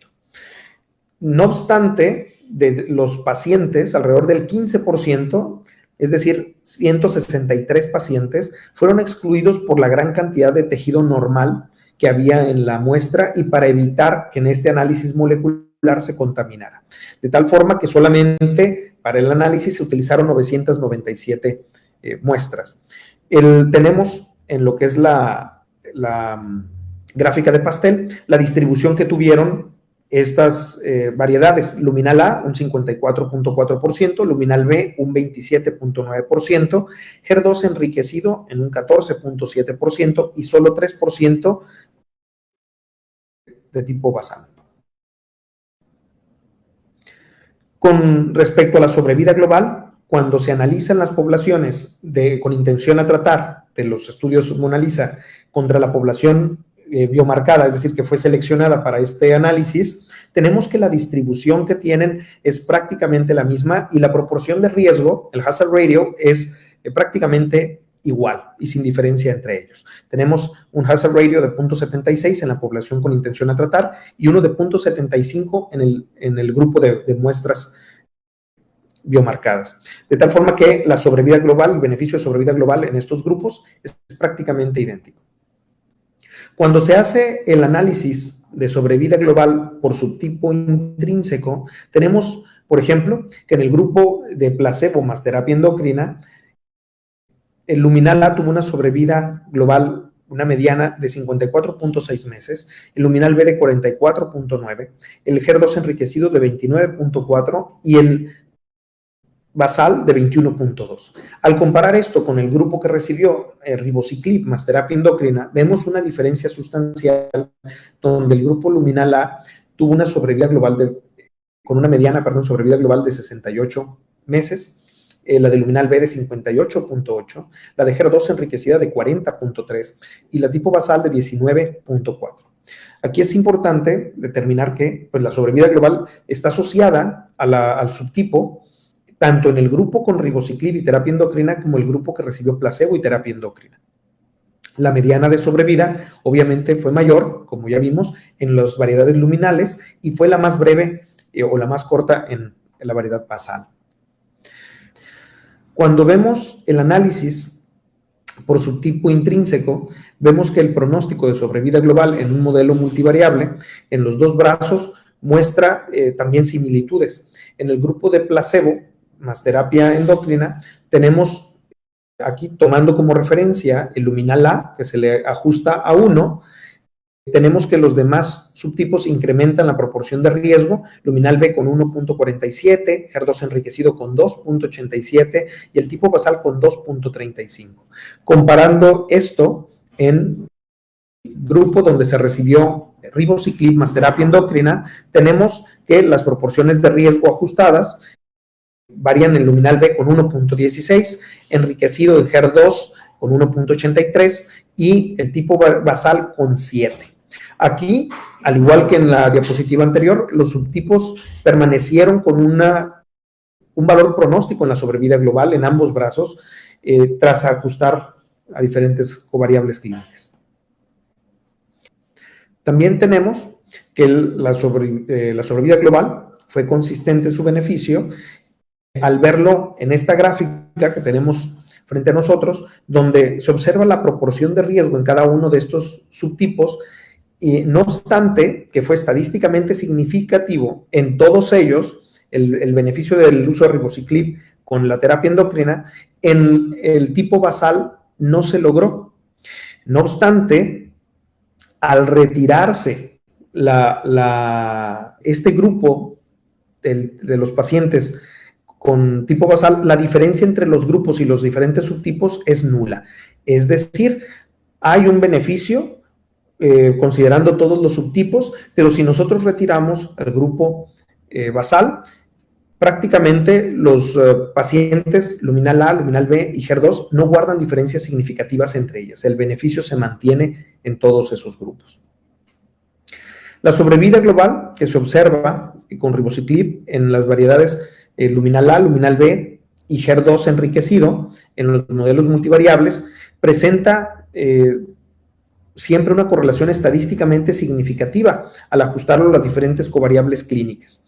S10: No obstante, de los pacientes, alrededor del 15%, es decir, 163 pacientes, fueron excluidos por la gran cantidad de tejido normal que había en la muestra y para evitar que en este análisis molecular se contaminara. De tal forma que solamente para el análisis se utilizaron 997 muestras. Tenemos en lo que es la gráfica de pastel la distribución que tuvieron estas variedades: luminal A un 54.4%, luminal B un 27.9%, HER2 enriquecido en un 14.7% y solo 3% de tipo basal. Con respecto a la sobrevida global, cuando se analizan las poblaciones con intención a tratar de los estudios Mona Lisa contra la población biomarcada, es decir, que fue seleccionada para este análisis, tenemos que la distribución que tienen es prácticamente la misma y la proporción de riesgo, el hazard ratio, es prácticamente igual y sin diferencia entre ellos. Tenemos un hazard ratio de 0.76 en la población con intención a tratar y uno de 0.75 en el grupo de muestras biomarcadas. De tal forma que la sobrevida global, el beneficio de sobrevida global en estos grupos es prácticamente idéntico. Cuando se hace el análisis de sobrevida global por subtipo intrínseco, tenemos, por ejemplo, que en el grupo de placebo más terapia endocrina, el luminal A tuvo una sobrevida global, una mediana de 54.6 meses, el luminal B de 44.9, el HER2 enriquecido de 29.4 y el basal de 21.2. Al comparar esto con el grupo que recibió ribociclib más terapia endocrina, vemos una diferencia sustancial donde el grupo luminal A tuvo una sobrevida global con una mediana, sobrevida global de 68 meses, la de luminal B de 58.8, la de HER2 enriquecida de 40.3 y la tipo basal de 19.4. Aquí es importante determinar que pues, la sobrevida global está asociada al subtipo tanto en el grupo con ribociclib y terapia endocrina como el grupo que recibió placebo y terapia endocrina. La mediana de sobrevida obviamente fue mayor, como ya vimos, en las variedades luminales y fue la más breve o la más corta en la variedad basal. Cuando vemos el análisis por subtipo intrínseco, vemos que el pronóstico de sobrevida global en un modelo multivariable en los dos brazos muestra también similitudes. En el grupo de placebo más terapia endocrina, tenemos aquí, tomando como referencia el luminal A, que se le ajusta a 1, tenemos que los demás subtipos incrementan la proporción de riesgo, luminal B con 1.47, HER2 enriquecido con 2.87 y el tipo basal con 2.35. Comparando esto en grupo donde se recibió ribociclib más terapia endocrina, tenemos que las proporciones de riesgo ajustadas varían en luminal B con 1.16, enriquecido en HER2 con 1.83 y el tipo basal con 7. Aquí, al igual que en la diapositiva anterior, los subtipos permanecieron con un valor pronóstico en la sobrevida global en ambos brazos tras ajustar a diferentes covariables clínicas. También tenemos que la sobrevida global fue consistente su beneficio al verlo en esta gráfica que tenemos frente a nosotros, donde se observa la proporción de riesgo en cada uno de estos subtipos, y no obstante que fue estadísticamente significativo en todos ellos el beneficio del uso de ribociclib con la terapia endocrina, en el tipo basal no se logró. No obstante, al retirarse este grupo de los pacientes con tipo basal, la diferencia entre los grupos y los diferentes subtipos es nula. Es decir, hay un beneficio considerando todos los subtipos, pero si nosotros retiramos el grupo basal, prácticamente los pacientes luminal A, luminal B y HER2 no guardan diferencias significativas entre ellas. El beneficio se mantiene en todos esos grupos. La sobrevida global que se observa con ribociclib en las variedades luminal A, luminal B y HER2 enriquecido en los modelos multivariables presenta siempre una correlación estadísticamente significativa al ajustarlo a las diferentes covariables clínicas.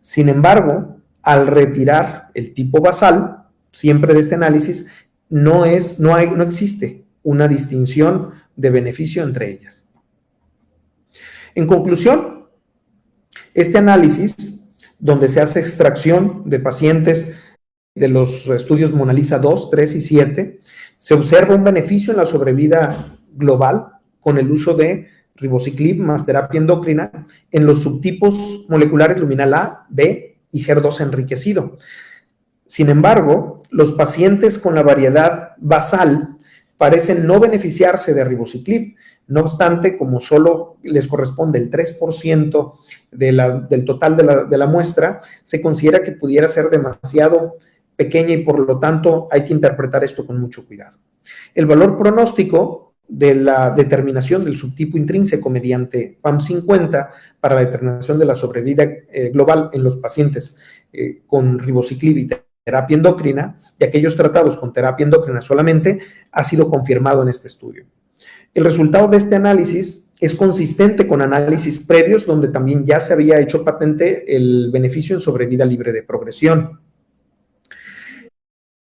S10: Sin embargo, al retirar el tipo basal, siempre de este análisis, no existe una distinción de beneficio entre ellas. En conclusión, este análisis, donde se hace extracción de pacientes de los estudios MONALISA 2, 3 y 7, se observa un beneficio en la sobrevida global con el uso de ribociclib más terapia endocrina en los subtipos moleculares luminal A, B y HER2 enriquecido. Sin embargo, los pacientes con la variedad basal parecen no beneficiarse de ribociclib. No obstante, como solo les corresponde el 3% del total de la muestra, se considera que pudiera ser demasiado pequeña y por lo tanto hay que interpretar esto con mucho cuidado. El valor pronóstico de la determinación del subtipo intrínseco mediante PAM50 para la determinación de la sobrevida global en los pacientes con ribociclib y terapia endocrina y aquellos tratados con terapia endocrina solamente ha sido confirmado en este estudio. El resultado de este análisis es consistente con análisis previos donde también ya se había hecho patente el beneficio en sobrevida libre de progresión.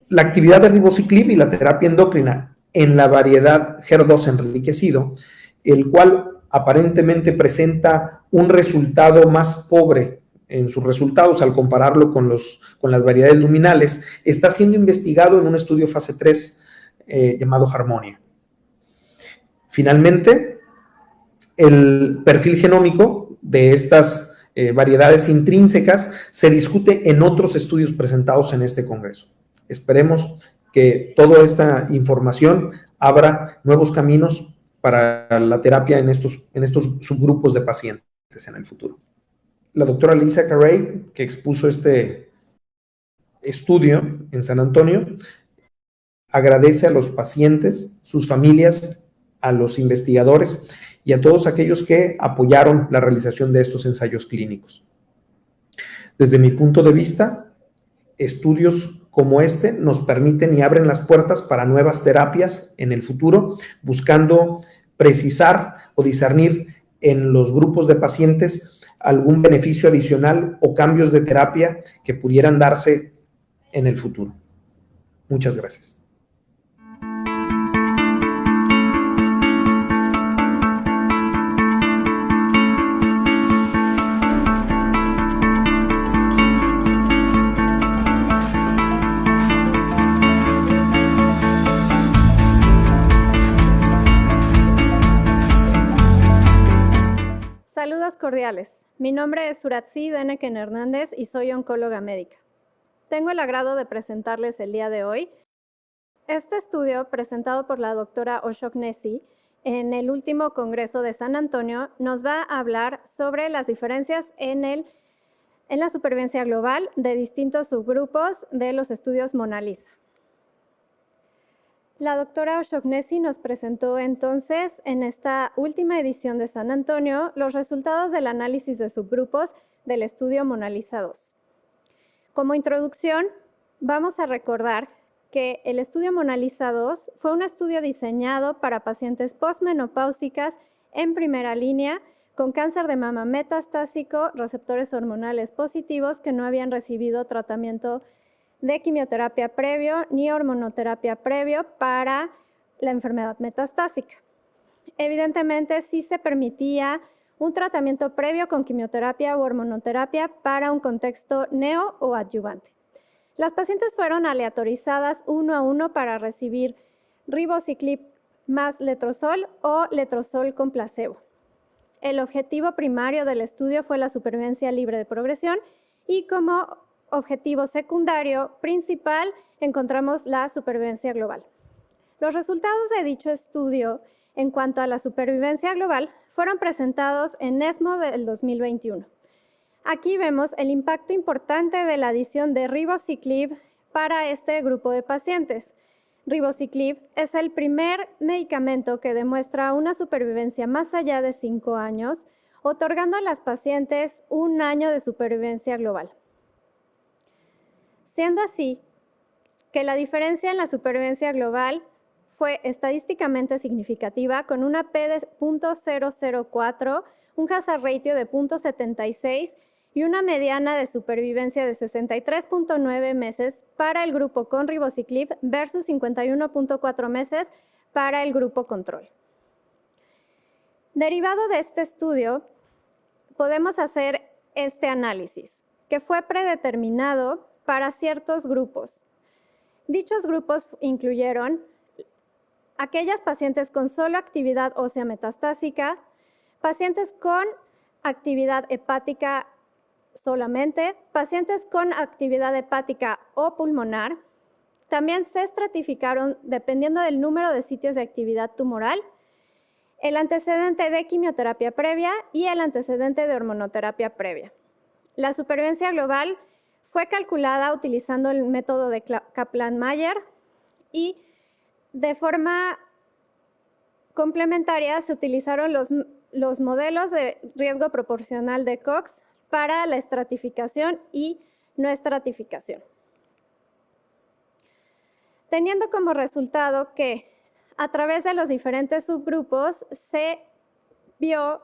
S10: La actividad de ribociclib y la terapia endocrina en la variedad HER2 enriquecido, el cual aparentemente presenta un resultado más pobre en sus resultados al compararlo con las variedades luminales, está siendo investigado en un estudio fase 3 llamado Harmonia. Finalmente, el perfil genómico de estas variedades intrínsecas se discute en otros estudios presentados en este congreso. Esperemos que toda esta información abra nuevos caminos para la terapia en estos subgrupos de pacientes en el futuro. La doctora Lisa Carey, que expuso este estudio en San Antonio, agradece a los pacientes, sus familias, a los investigadores y a todos aquellos que apoyaron la realización de estos ensayos clínicos. Desde mi punto de vista, estudios como este nos permiten y abren las puertas para nuevas terapias en el futuro, buscando precisar o discernir en los grupos de pacientes algún beneficio adicional o cambios de terapia que pudieran darse en el futuro. Muchas gracias.
S11: Saludos cordiales. Mi nombre es Suratzi Deneken Hernández y soy oncóloga médica. Tengo el agrado de presentarles el día de hoy este estudio presentado por la doctora O'Shaughnessy en el último Congreso de San Antonio. Nos va a hablar sobre las diferencias en la supervivencia global de distintos subgrupos de los estudios MONALISA. La doctora O'Shaughnessy nos presentó entonces en esta última edición de San Antonio los resultados del análisis de subgrupos del estudio MONALISA 2. Como introducción, vamos a recordar que el estudio MONALISA 2 fue un estudio diseñado para pacientes postmenopáusicas en primera línea con cáncer de mama metastásico, receptores hormonales positivos que no habían recibido tratamiento de quimioterapia previo ni hormonoterapia previo para la enfermedad metastásica. Evidentemente, sí se permitía un tratamiento previo con quimioterapia o hormonoterapia para un contexto neo o adyuvante. Las pacientes fueron aleatorizadas uno a uno para recibir ribociclib más letrozol o letrozol con placebo. El objetivo primario del estudio fue la supervivencia libre de progresión y como objetivo secundario principal encontramos la supervivencia global. Los resultados de dicho estudio en cuanto a la supervivencia global fueron presentados en ESMO del 2021. Aquí vemos el impacto importante de la adición de ribociclib para este grupo de pacientes. Ribociclib es el primer medicamento que demuestra una supervivencia más allá de 5 años, otorgando a las pacientes 1 año de supervivencia global. Siendo así que la diferencia en la supervivencia global fue estadísticamente significativa con una P de 0.004, un hazard ratio de 0.76 y una mediana de supervivencia de 63.9 meses para el grupo con ribociclib versus 51.4 meses para el grupo control. Derivado de este estudio, podemos hacer este análisis, que fue predeterminado para ciertos grupos. Dichos grupos incluyeron aquellas pacientes con solo actividad ósea metastásica, pacientes con actividad hepática solamente, pacientes con actividad hepática o pulmonar. También se estratificaron dependiendo del número de sitios de actividad tumoral, el antecedente de quimioterapia previa y el antecedente de hormonoterapia previa. La supervivencia global fue calculada utilizando el método de Kaplan-Meier y de forma complementaria se utilizaron los modelos de riesgo proporcional de Cox para la estratificación y no estratificación. Teniendo como resultado que a través de los diferentes subgrupos se vio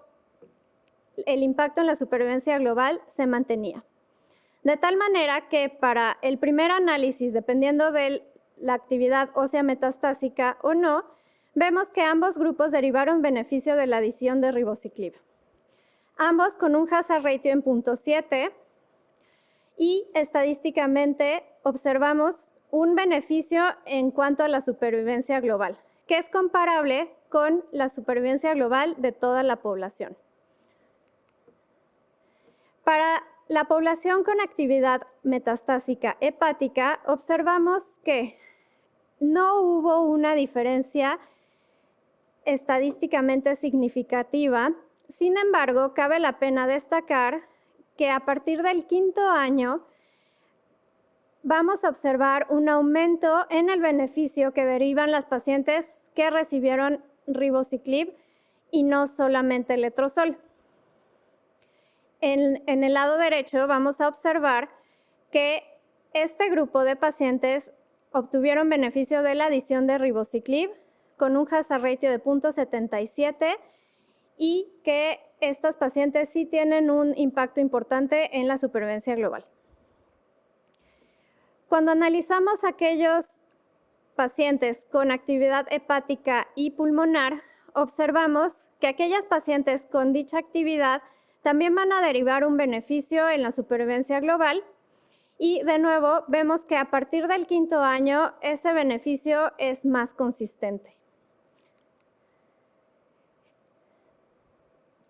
S11: el impacto en la supervivencia global se mantenía. De tal manera que para el primer análisis, dependiendo de la actividad ósea metastásica o no, vemos que ambos grupos derivaron beneficio de la adición de ribociclib. Ambos con un hazard ratio en 0.7 y estadísticamente observamos un beneficio en cuanto a la supervivencia global, que es comparable con la supervivencia global de toda la población. Para la población con actividad metastásica hepática, observamos que no hubo una diferencia estadísticamente significativa. Sin embargo, cabe la pena destacar que a partir del 5º año vamos a observar un aumento en el beneficio que derivan las pacientes que recibieron ribociclib y no solamente letrozol. En el lado derecho vamos a observar que este grupo de pacientes obtuvieron beneficio de la adición de ribociclib con un hazard ratio de 0.77 y que estas pacientes sí tienen un impacto importante en la supervivencia global. Cuando analizamos aquellos pacientes con actividad hepática y pulmonar, observamos que aquellas pacientes con dicha actividad también van a derivar un beneficio en la supervivencia global y de nuevo vemos que a partir del 5º año ese beneficio es más consistente.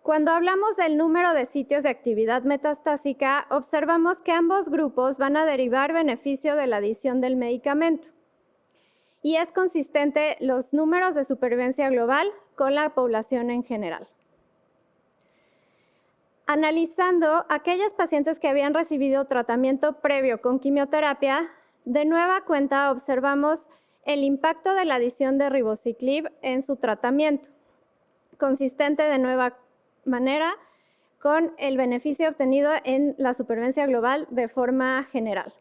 S11: Cuando hablamos del número de sitios de actividad metastásica, observamos que ambos grupos van a derivar beneficio de la adición del medicamento. Y es consistente los números de supervivencia global con la población en general. Analizando aquellas pacientes que habían recibido tratamiento previo con quimioterapia, de nueva cuenta observamos el impacto de la adición de ribociclib en su tratamiento, consistente de nueva manera con el beneficio obtenido en la supervivencia global de forma general.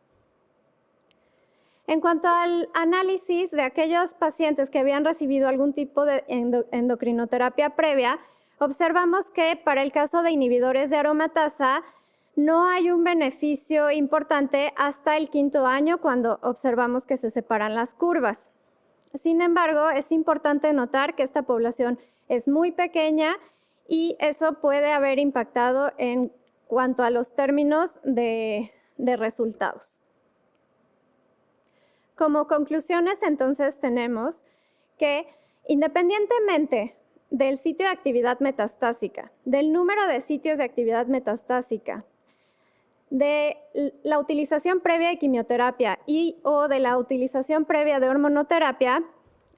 S11: En cuanto al análisis de aquellos pacientes que habían recibido algún tipo de endocrinoterapia previa, observamos que para el caso de inhibidores de aromatasa no hay un beneficio importante hasta el 5º año cuando observamos que se separan las curvas. Sin embargo, es importante notar que esta población es muy pequeña y eso puede haber impactado en cuanto a los términos de resultados. Como conclusiones, entonces, tenemos que independientemente del sitio de actividad metastásica, del número de sitios de actividad metastásica, de la utilización previa de quimioterapia o de la utilización previa de hormonoterapia,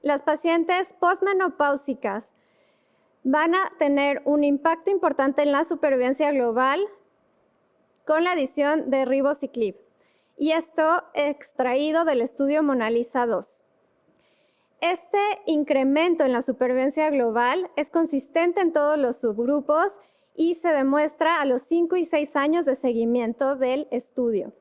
S11: las pacientes posmenopáusicas van a tener un impacto importante en la supervivencia global con la adición de ribociclib, y esto extraído del estudio MONALIZA 2. Este incremento en la supervivencia global es consistente en todos los subgrupos y se demuestra a los 5 y 6 años de seguimiento del estudio.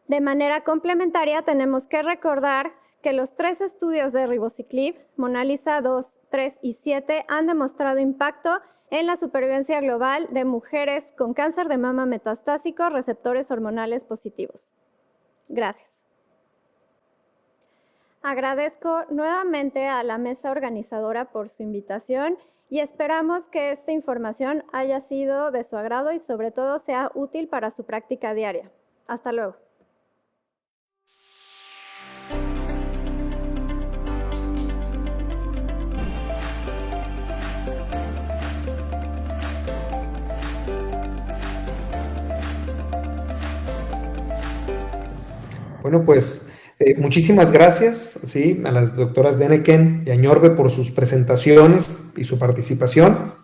S11: De manera complementaria, tenemos que recordar que los 3 estudios de ribociclib, MONALIZA 2, 3 y 7, han demostrado impacto en la supervivencia global de mujeres con cáncer de mama metastásico, receptores hormonales positivos. Gracias. Agradezco nuevamente a la mesa organizadora por su invitación y esperamos que esta información haya sido de su agrado y sobre todo sea útil para su práctica diaria. Hasta luego.
S10: Bueno, pues muchísimas gracias, ¿sí?, a las doctoras Deneken y Añorbe por sus presentaciones y su participación.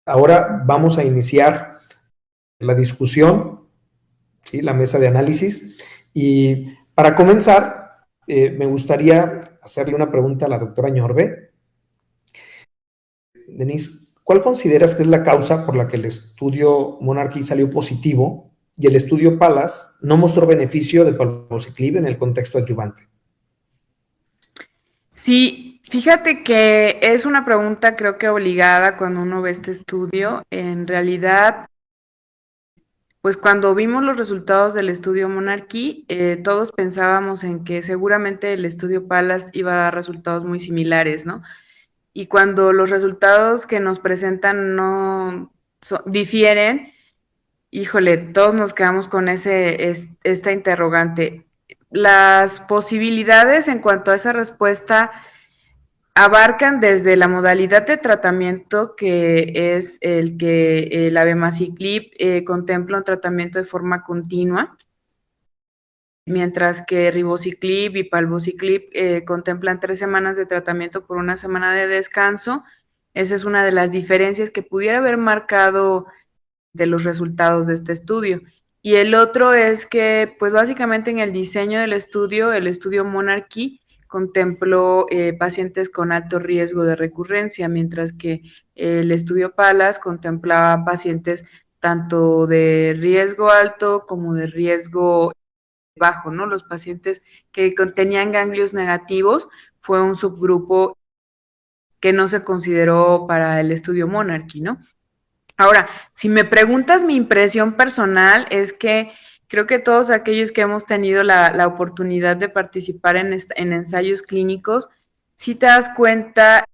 S10: Ahora vamos a iniciar la discusión, ¿sí?, la mesa de análisis. Y para comenzar, me gustaría hacerle una pregunta a la doctora Añorbe. Denise, ¿cuál consideras que es la causa por la que el estudio Monarchy salió positivo y el estudio PALAS no mostró beneficio de palbociclib en el contexto adyuvante?
S9: Sí, fíjate que es una pregunta creo que obligada cuando uno ve este estudio. En realidad, pues cuando vimos los resultados del estudio Monarchy, todos pensábamos en que seguramente el estudio PALAS iba a dar resultados muy similares, ¿no? Y cuando los resultados que nos presentan no difieren, híjole, todos nos quedamos con esta interrogante. Las posibilidades en cuanto a esa respuesta abarcan desde la modalidad de tratamiento, que es el que el abemaciclib contempla un tratamiento de forma continua, mientras que ribociclib y palbociclib contemplan 3 semanas de tratamiento por 1 semana de descanso. Esa es una de las diferencias que pudiera haber marcado de los resultados de este estudio. Y el otro es que, pues básicamente en el diseño del estudio, el estudio Monarchy contempló pacientes con alto riesgo de recurrencia, mientras que el estudio PALAS contemplaba pacientes tanto de riesgo alto como de riesgo bajo, ¿no? Los pacientes que tenían ganglios negativos fue un subgrupo que no se consideró para el estudio Monarchy, ¿no? Ahora, si me preguntas mi impresión personal, es que creo que todos aquellos que hemos tenido la oportunidad de participar en ensayos clínicos, sí te das cuenta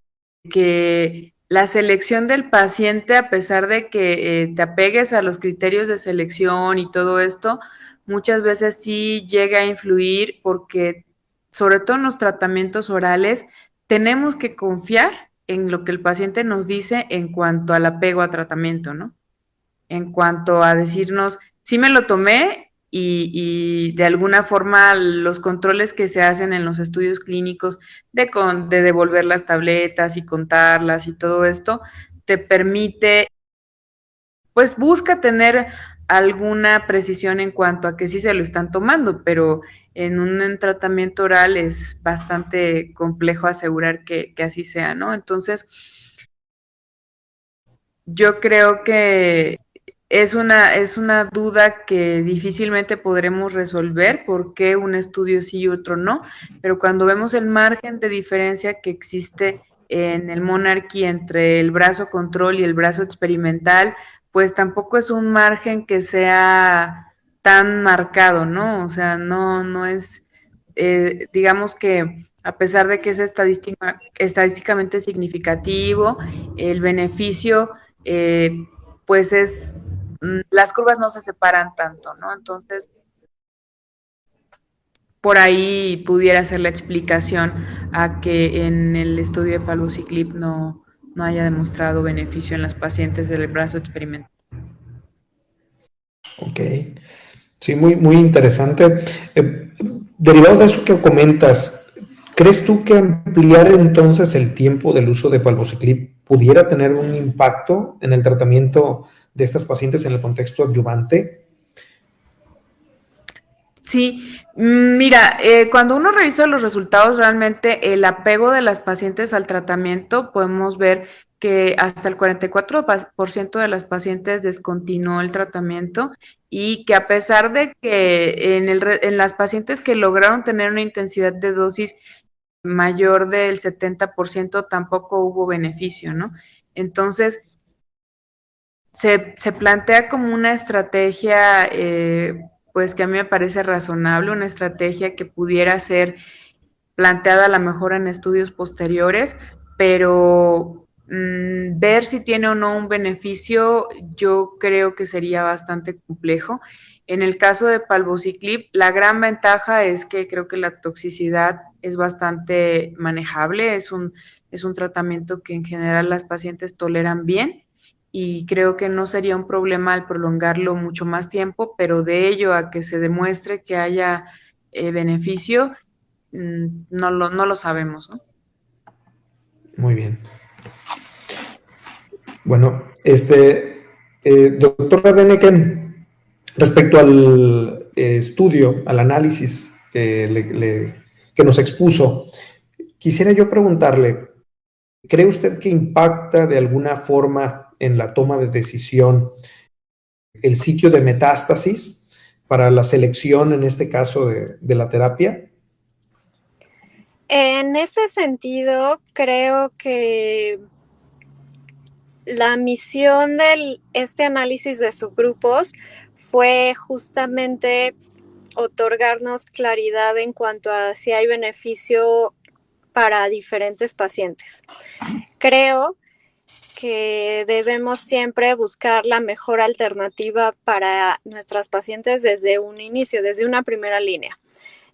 S9: que la selección del paciente, a pesar de que te apegues a los criterios de selección y todo esto, muchas veces sí llega a influir porque, sobre todo en los tratamientos orales, tenemos que confiar en lo que el paciente nos dice en cuanto al apego a tratamiento, ¿no? En cuanto a decirnos, sí me lo tomé y de alguna forma los controles que se hacen en los estudios clínicos de devolver las tabletas y contarlas y todo esto, te permite, pues busca tener alguna precisión en cuanto a que sí se lo están tomando, pero en un tratamiento oral es bastante complejo asegurar que así sea, ¿no? Entonces, yo creo que es una duda que difícilmente podremos resolver, por qué un estudio sí y otro no, pero cuando vemos el margen de diferencia que existe en el Monarchy entre el brazo control y el brazo experimental, pues tampoco es un margen que sea tan marcado, ¿no? O sea, no es, digamos que a pesar de que es estadísticamente significativo, el beneficio, pues las curvas no se separan tanto, ¿no? Entonces, por ahí pudiera ser la explicación a que en el estudio de palbociclib no haya demostrado beneficio en las pacientes del brazo experimental.
S10: Ok. Sí, muy interesante. Derivado de eso que comentas, ¿crees tú que ampliar entonces el tiempo del uso de palbociclib pudiera tener un impacto en el tratamiento de estas pacientes en el contexto adyuvante?
S9: Sí, mira, cuando uno revisa los resultados, realmente el apego de las pacientes al tratamiento, podemos ver que hasta el 44% de las pacientes descontinuó el tratamiento y que a pesar de que en las pacientes que lograron tener una intensidad de dosis mayor del 70%, tampoco hubo beneficio, ¿no? Entonces, se plantea como una estrategia, pues que a mí me parece razonable, una estrategia que pudiera ser planteada a lo mejor en estudios posteriores, pero ver si tiene o no un beneficio, yo creo que sería bastante complejo. En el caso de palbociclib, la gran ventaja es que creo que la toxicidad es bastante manejable, es un tratamiento que en general las pacientes toleran bien y creo que no sería un problema al prolongarlo mucho más tiempo, pero de ello a que se demuestre que haya beneficio, no lo sabemos, ¿no?
S10: Muy bien. Bueno, doctora Deneken, respecto al estudio, al análisis que nos expuso, quisiera yo preguntarle, ¿cree usted que impacta de alguna forma en la toma de decisión el sitio de metástasis para la selección, en este caso, de la terapia?
S11: En ese sentido, creo que la misión de este análisis de subgrupos fue justamente otorgarnos claridad en cuanto a si hay beneficio para diferentes pacientes. Creo que debemos siempre buscar la mejor alternativa para nuestras pacientes desde un inicio, desde una primera línea.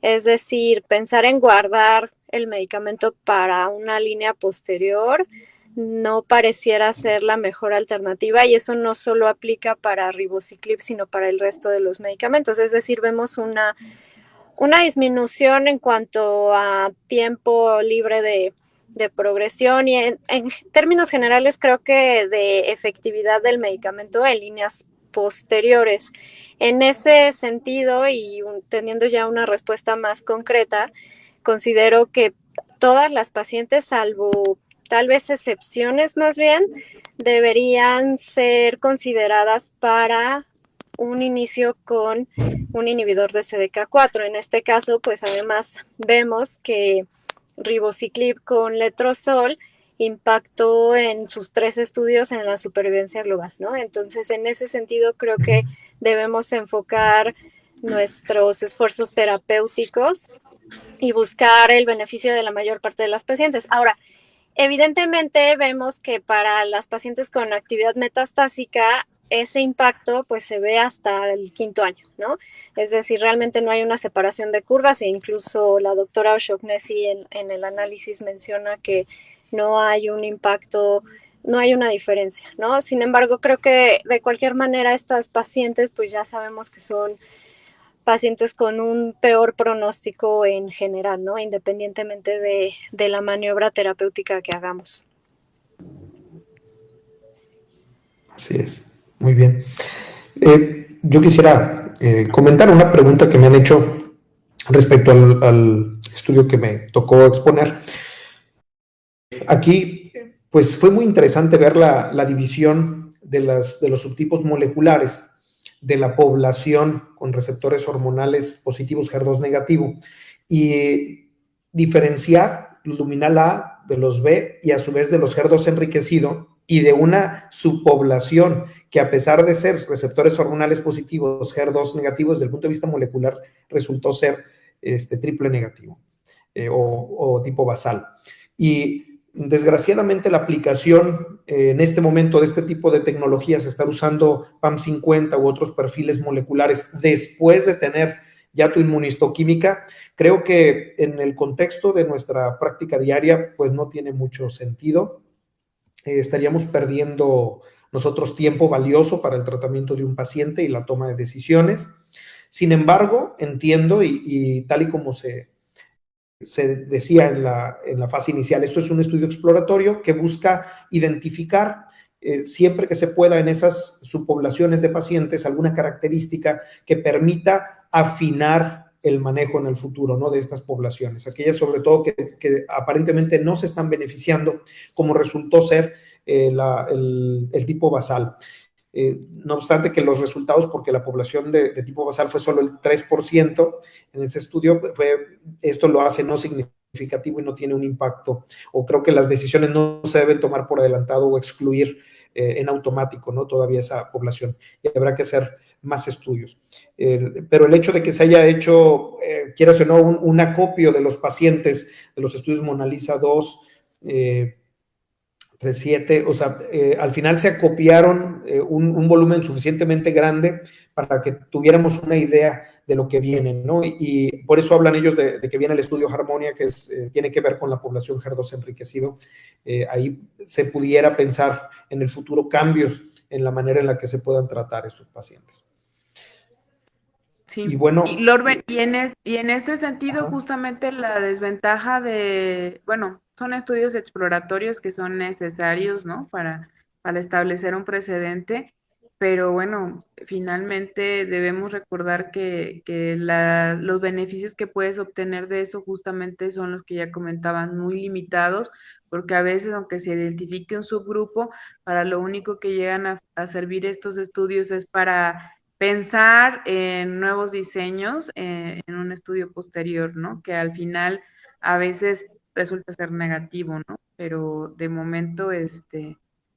S11: Es decir, pensar en guardar el medicamento para una línea posterior no pareciera ser la mejor alternativa, y eso no solo aplica para ribociclib, sino para el resto de los medicamentos. Es decir, vemos una disminución en cuanto a tiempo libre de progresión y en términos generales creo que de efectividad del medicamento en líneas posteriores. En ese sentido, y teniendo ya una respuesta más concreta, considero que todas las pacientes, salvo tal vez excepciones más bien, deberían ser consideradas para un inicio con un inhibidor de CDK4. En este caso, pues además vemos que ribociclib con letrozol impactó en sus 3 estudios en la supervivencia global, ¿no? Entonces, en ese sentido, creo que debemos enfocar nuestros esfuerzos terapéuticos y buscar el beneficio de la mayor parte de las pacientes. Ahora, evidentemente vemos que para las pacientes con actividad metastásica, ese impacto pues se ve hasta el 5º año, ¿no? Es decir, realmente no hay una separación de curvas, e incluso la doctora O'Shaughnessy en el análisis menciona que no hay un impacto, no hay una diferencia, ¿no? Sin embargo, creo que de cualquier manera estas pacientes pues ya sabemos que son pacientes con un peor pronóstico en general, ¿no? Independientemente de la maniobra terapéutica que hagamos.
S10: Así es. Muy bien. Yo quisiera comentar una pregunta que me han hecho respecto al estudio que me tocó exponer. Aquí, pues fue muy interesante ver la división de los subtipos moleculares de la población con receptores hormonales positivos HER2 negativo y diferenciar luminal A de los B y a su vez de los HER2 enriquecido y de una subpoblación que, a pesar de ser receptores hormonales positivos HER2 negativos, desde el punto de vista molecular resultó ser triple negativo o tipo basal. Y desgraciadamente la aplicación en este momento de este tipo de tecnologías, estar usando PAM50 u otros perfiles moleculares después de tener ya tu inmunistoquímica, creo que en el contexto de nuestra práctica diaria pues no tiene mucho sentido. Estaríamos perdiendo nosotros tiempo valioso para el tratamiento de un paciente y la toma de decisiones. Sin embargo, entiendo y tal y como se decía en la fase inicial, esto es un estudio exploratorio que busca identificar siempre que se pueda en esas subpoblaciones de pacientes alguna característica que permita afinar el manejo en el futuro, ¿no?, de estas poblaciones, aquellas sobre todo que aparentemente no se están beneficiando, como resultó ser el tipo basal. No obstante que los resultados, porque la población de tipo basal fue solo el 3% en ese estudio, esto lo hace no significativo y no tiene un impacto, o creo que las decisiones no se deben tomar por adelantado o excluir en automático, ¿no?, todavía esa población, y habrá que hacer más estudios. Pero el hecho de que se haya hecho, quieras o no, un acopio de los pacientes de los estudios MONALIZA 2, 3.7, o sea, al final se acopiaron un volumen suficientemente grande para que tuviéramos una idea de lo que viene, ¿no? Y por eso hablan ellos de que viene el estudio Harmonia, que tiene que ver con la población HER2 enriquecido. Ahí se pudiera pensar en el futuro cambios en la manera en la que se puedan tratar estos pacientes.
S12: Sí.
S10: Y bueno,
S12: Lorben, y en este sentido,
S10: ajá,
S12: justamente la desventaja bueno, son estudios exploratorios que son necesarios, ¿no?, para establecer un precedente, pero bueno, finalmente debemos recordar que los beneficios que puedes obtener de eso justamente son los que ya comentaban, muy limitados, porque a veces, aunque se identifique un subgrupo, para lo único que llegan a servir estos estudios es para pensar en nuevos diseños en un estudio posterior, ¿no?, que al final a veces resulta ser negativo, ¿no? Pero de momento,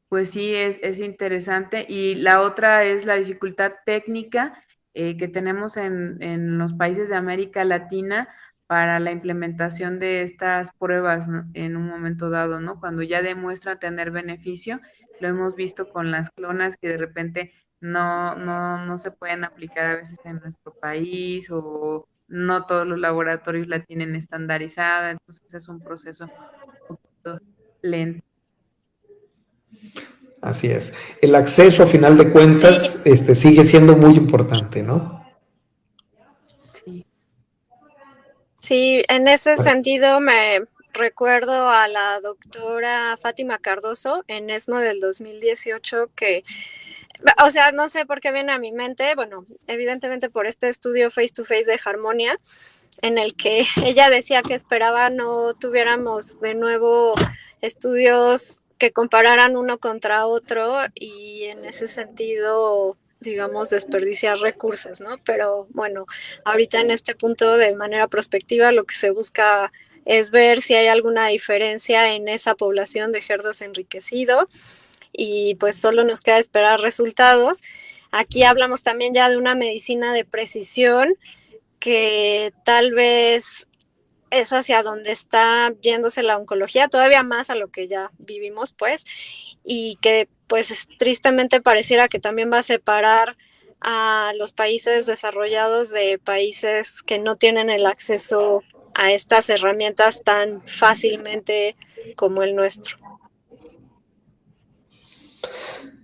S12: pues sí, es interesante. Y la otra es la dificultad técnica que tenemos en los países de América Latina para la implementación de estas pruebas, ¿no?, en un momento dado, ¿no? Cuando ya demuestra tener beneficio, lo hemos visto con las clonas que de repente no se pueden aplicar a veces en nuestro país, o no todos los laboratorios la tienen estandarizada, entonces es un proceso un poquito lento.
S10: así es. El acceso, a final de cuentas, sigue siendo muy importante, ¿no?
S12: Sí.
S11: Sí, en ese sentido me recuerdo a la doctora Fátima Cardoso en ESMO del 2018 que, o sea, no sé por qué viene a mi mente, bueno, evidentemente por este estudio face to face de Harmonia, en el que ella decía que esperaba no tuviéramos de nuevo estudios que compararan uno contra otro y en ese sentido, digamos, desperdiciar recursos, ¿no? Pero bueno, ahorita en este punto de manera prospectiva lo que se busca es ver si hay alguna diferencia en esa población de HER2 enriquecido y pues solo nos queda esperar resultados. Aquí hablamos también ya de una medicina de precisión que tal vez es hacia donde está yéndose la oncología, todavía más a lo que ya vivimos, pues, y que pues tristemente pareciera que también va a separar a los países desarrollados de países que no tienen el acceso a estas herramientas tan fácilmente como el nuestro.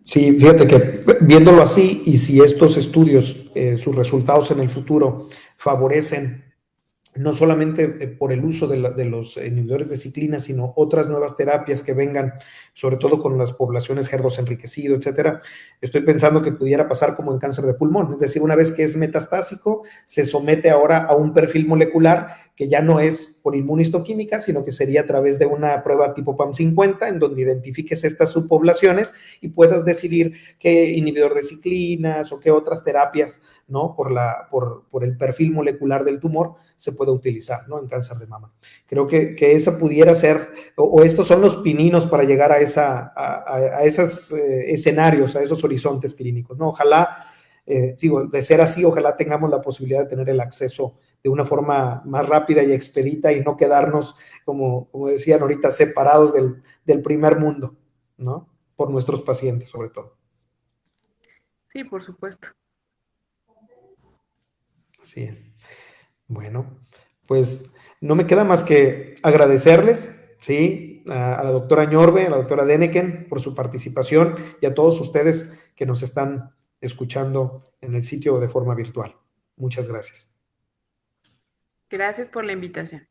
S10: Sí, fíjate que viéndolo así, y si estos estudios, sus resultados en el futuro favorecen no solamente por el uso de los inhibidores de ciclina, sino otras nuevas terapias que vengan, sobre todo con las poblaciones HER2 enriquecido, etcétera. Estoy pensando que pudiera pasar como en cáncer de pulmón, es decir, una vez que es metastásico, se somete ahora a un perfil molecular que ya no es por inmunistoquímica, sino que sería a través de una prueba tipo PAM50, en donde identifiques estas subpoblaciones y puedas decidir qué inhibidor de ciclinas o qué otras terapias, ¿no?, por el perfil molecular del tumor se puede utilizar, ¿no?, en cáncer de mama. Creo que esa pudiera ser, o estos son los pininos para llegar a esos escenarios, a esos horizontes clínicos, ¿no? Ojalá, digo, de ser así, ojalá tengamos la posibilidad de tener el acceso de una forma más rápida y expedita y no quedarnos, como decían ahorita, separados del primer mundo, ¿no?, por nuestros pacientes, sobre todo.
S12: Sí, por supuesto.
S10: Así es. Bueno, pues no me queda más que agradecerles, ¿sí?, a la doctora Ñorbe, a la doctora Deneken por su participación y a todos ustedes que nos están escuchando en el sitio de forma virtual. Muchas gracias.
S12: Gracias por la invitación.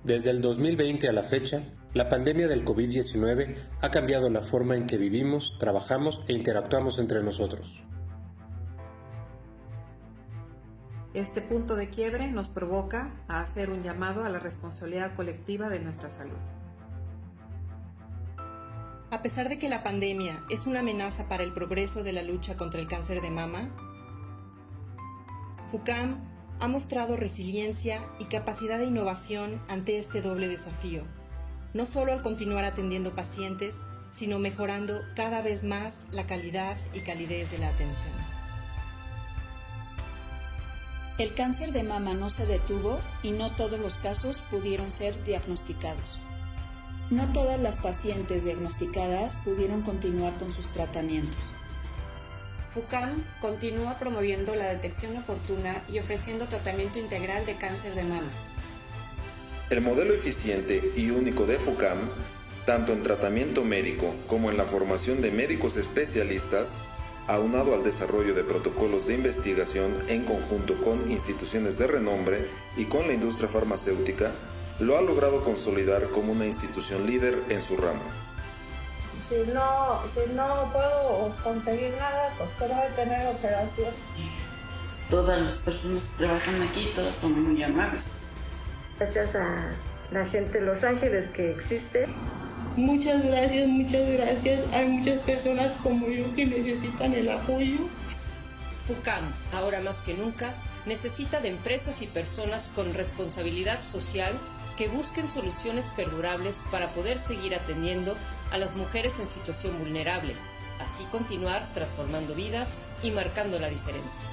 S13: Desde el 2020 a la fecha, la pandemia del COVID-19 ha cambiado la forma en que vivimos, trabajamos e interactuamos entre nosotros.
S14: Este punto de quiebre nos provoca a hacer un llamado a la responsabilidad colectiva de nuestra salud.
S15: A pesar de que la pandemia es una amenaza para el progreso de la lucha contra el cáncer de mama, FUCAM ha mostrado resiliencia y capacidad de innovación ante este doble desafío, no solo al continuar atendiendo pacientes, sino mejorando cada vez más la calidad y calidez de la atención.
S16: El cáncer de mama no se detuvo y no todos los casos pudieron ser diagnosticados. No todas las pacientes diagnosticadas pudieron continuar con sus tratamientos.
S17: FUCAM continúa promoviendo la detección oportuna y ofreciendo tratamiento integral de cáncer de mama.
S18: El modelo eficiente y único de FUCAM, tanto en tratamiento médico como en la formación de médicos especialistas, aunado al desarrollo de protocolos de investigación en conjunto con instituciones de renombre y con la industria farmacéutica, lo ha logrado consolidar como una institución líder en su ramo.
S19: Si no puedo conseguir nada, pues solo voy a tener operación.
S20: Todas las personas que trabajan aquí, todas son muy amables.
S19: Gracias a la gente de Los Ángeles que existe.
S21: Muchas gracias, muchas gracias. Hay muchas personas como yo que necesitan el apoyo.
S22: FUCAM, ahora más que nunca, necesita de empresas y personas con responsabilidad social que busquen soluciones perdurables para poder seguir atendiendo a las mujeres en situación vulnerable, así continuar transformando vidas y marcando la diferencia.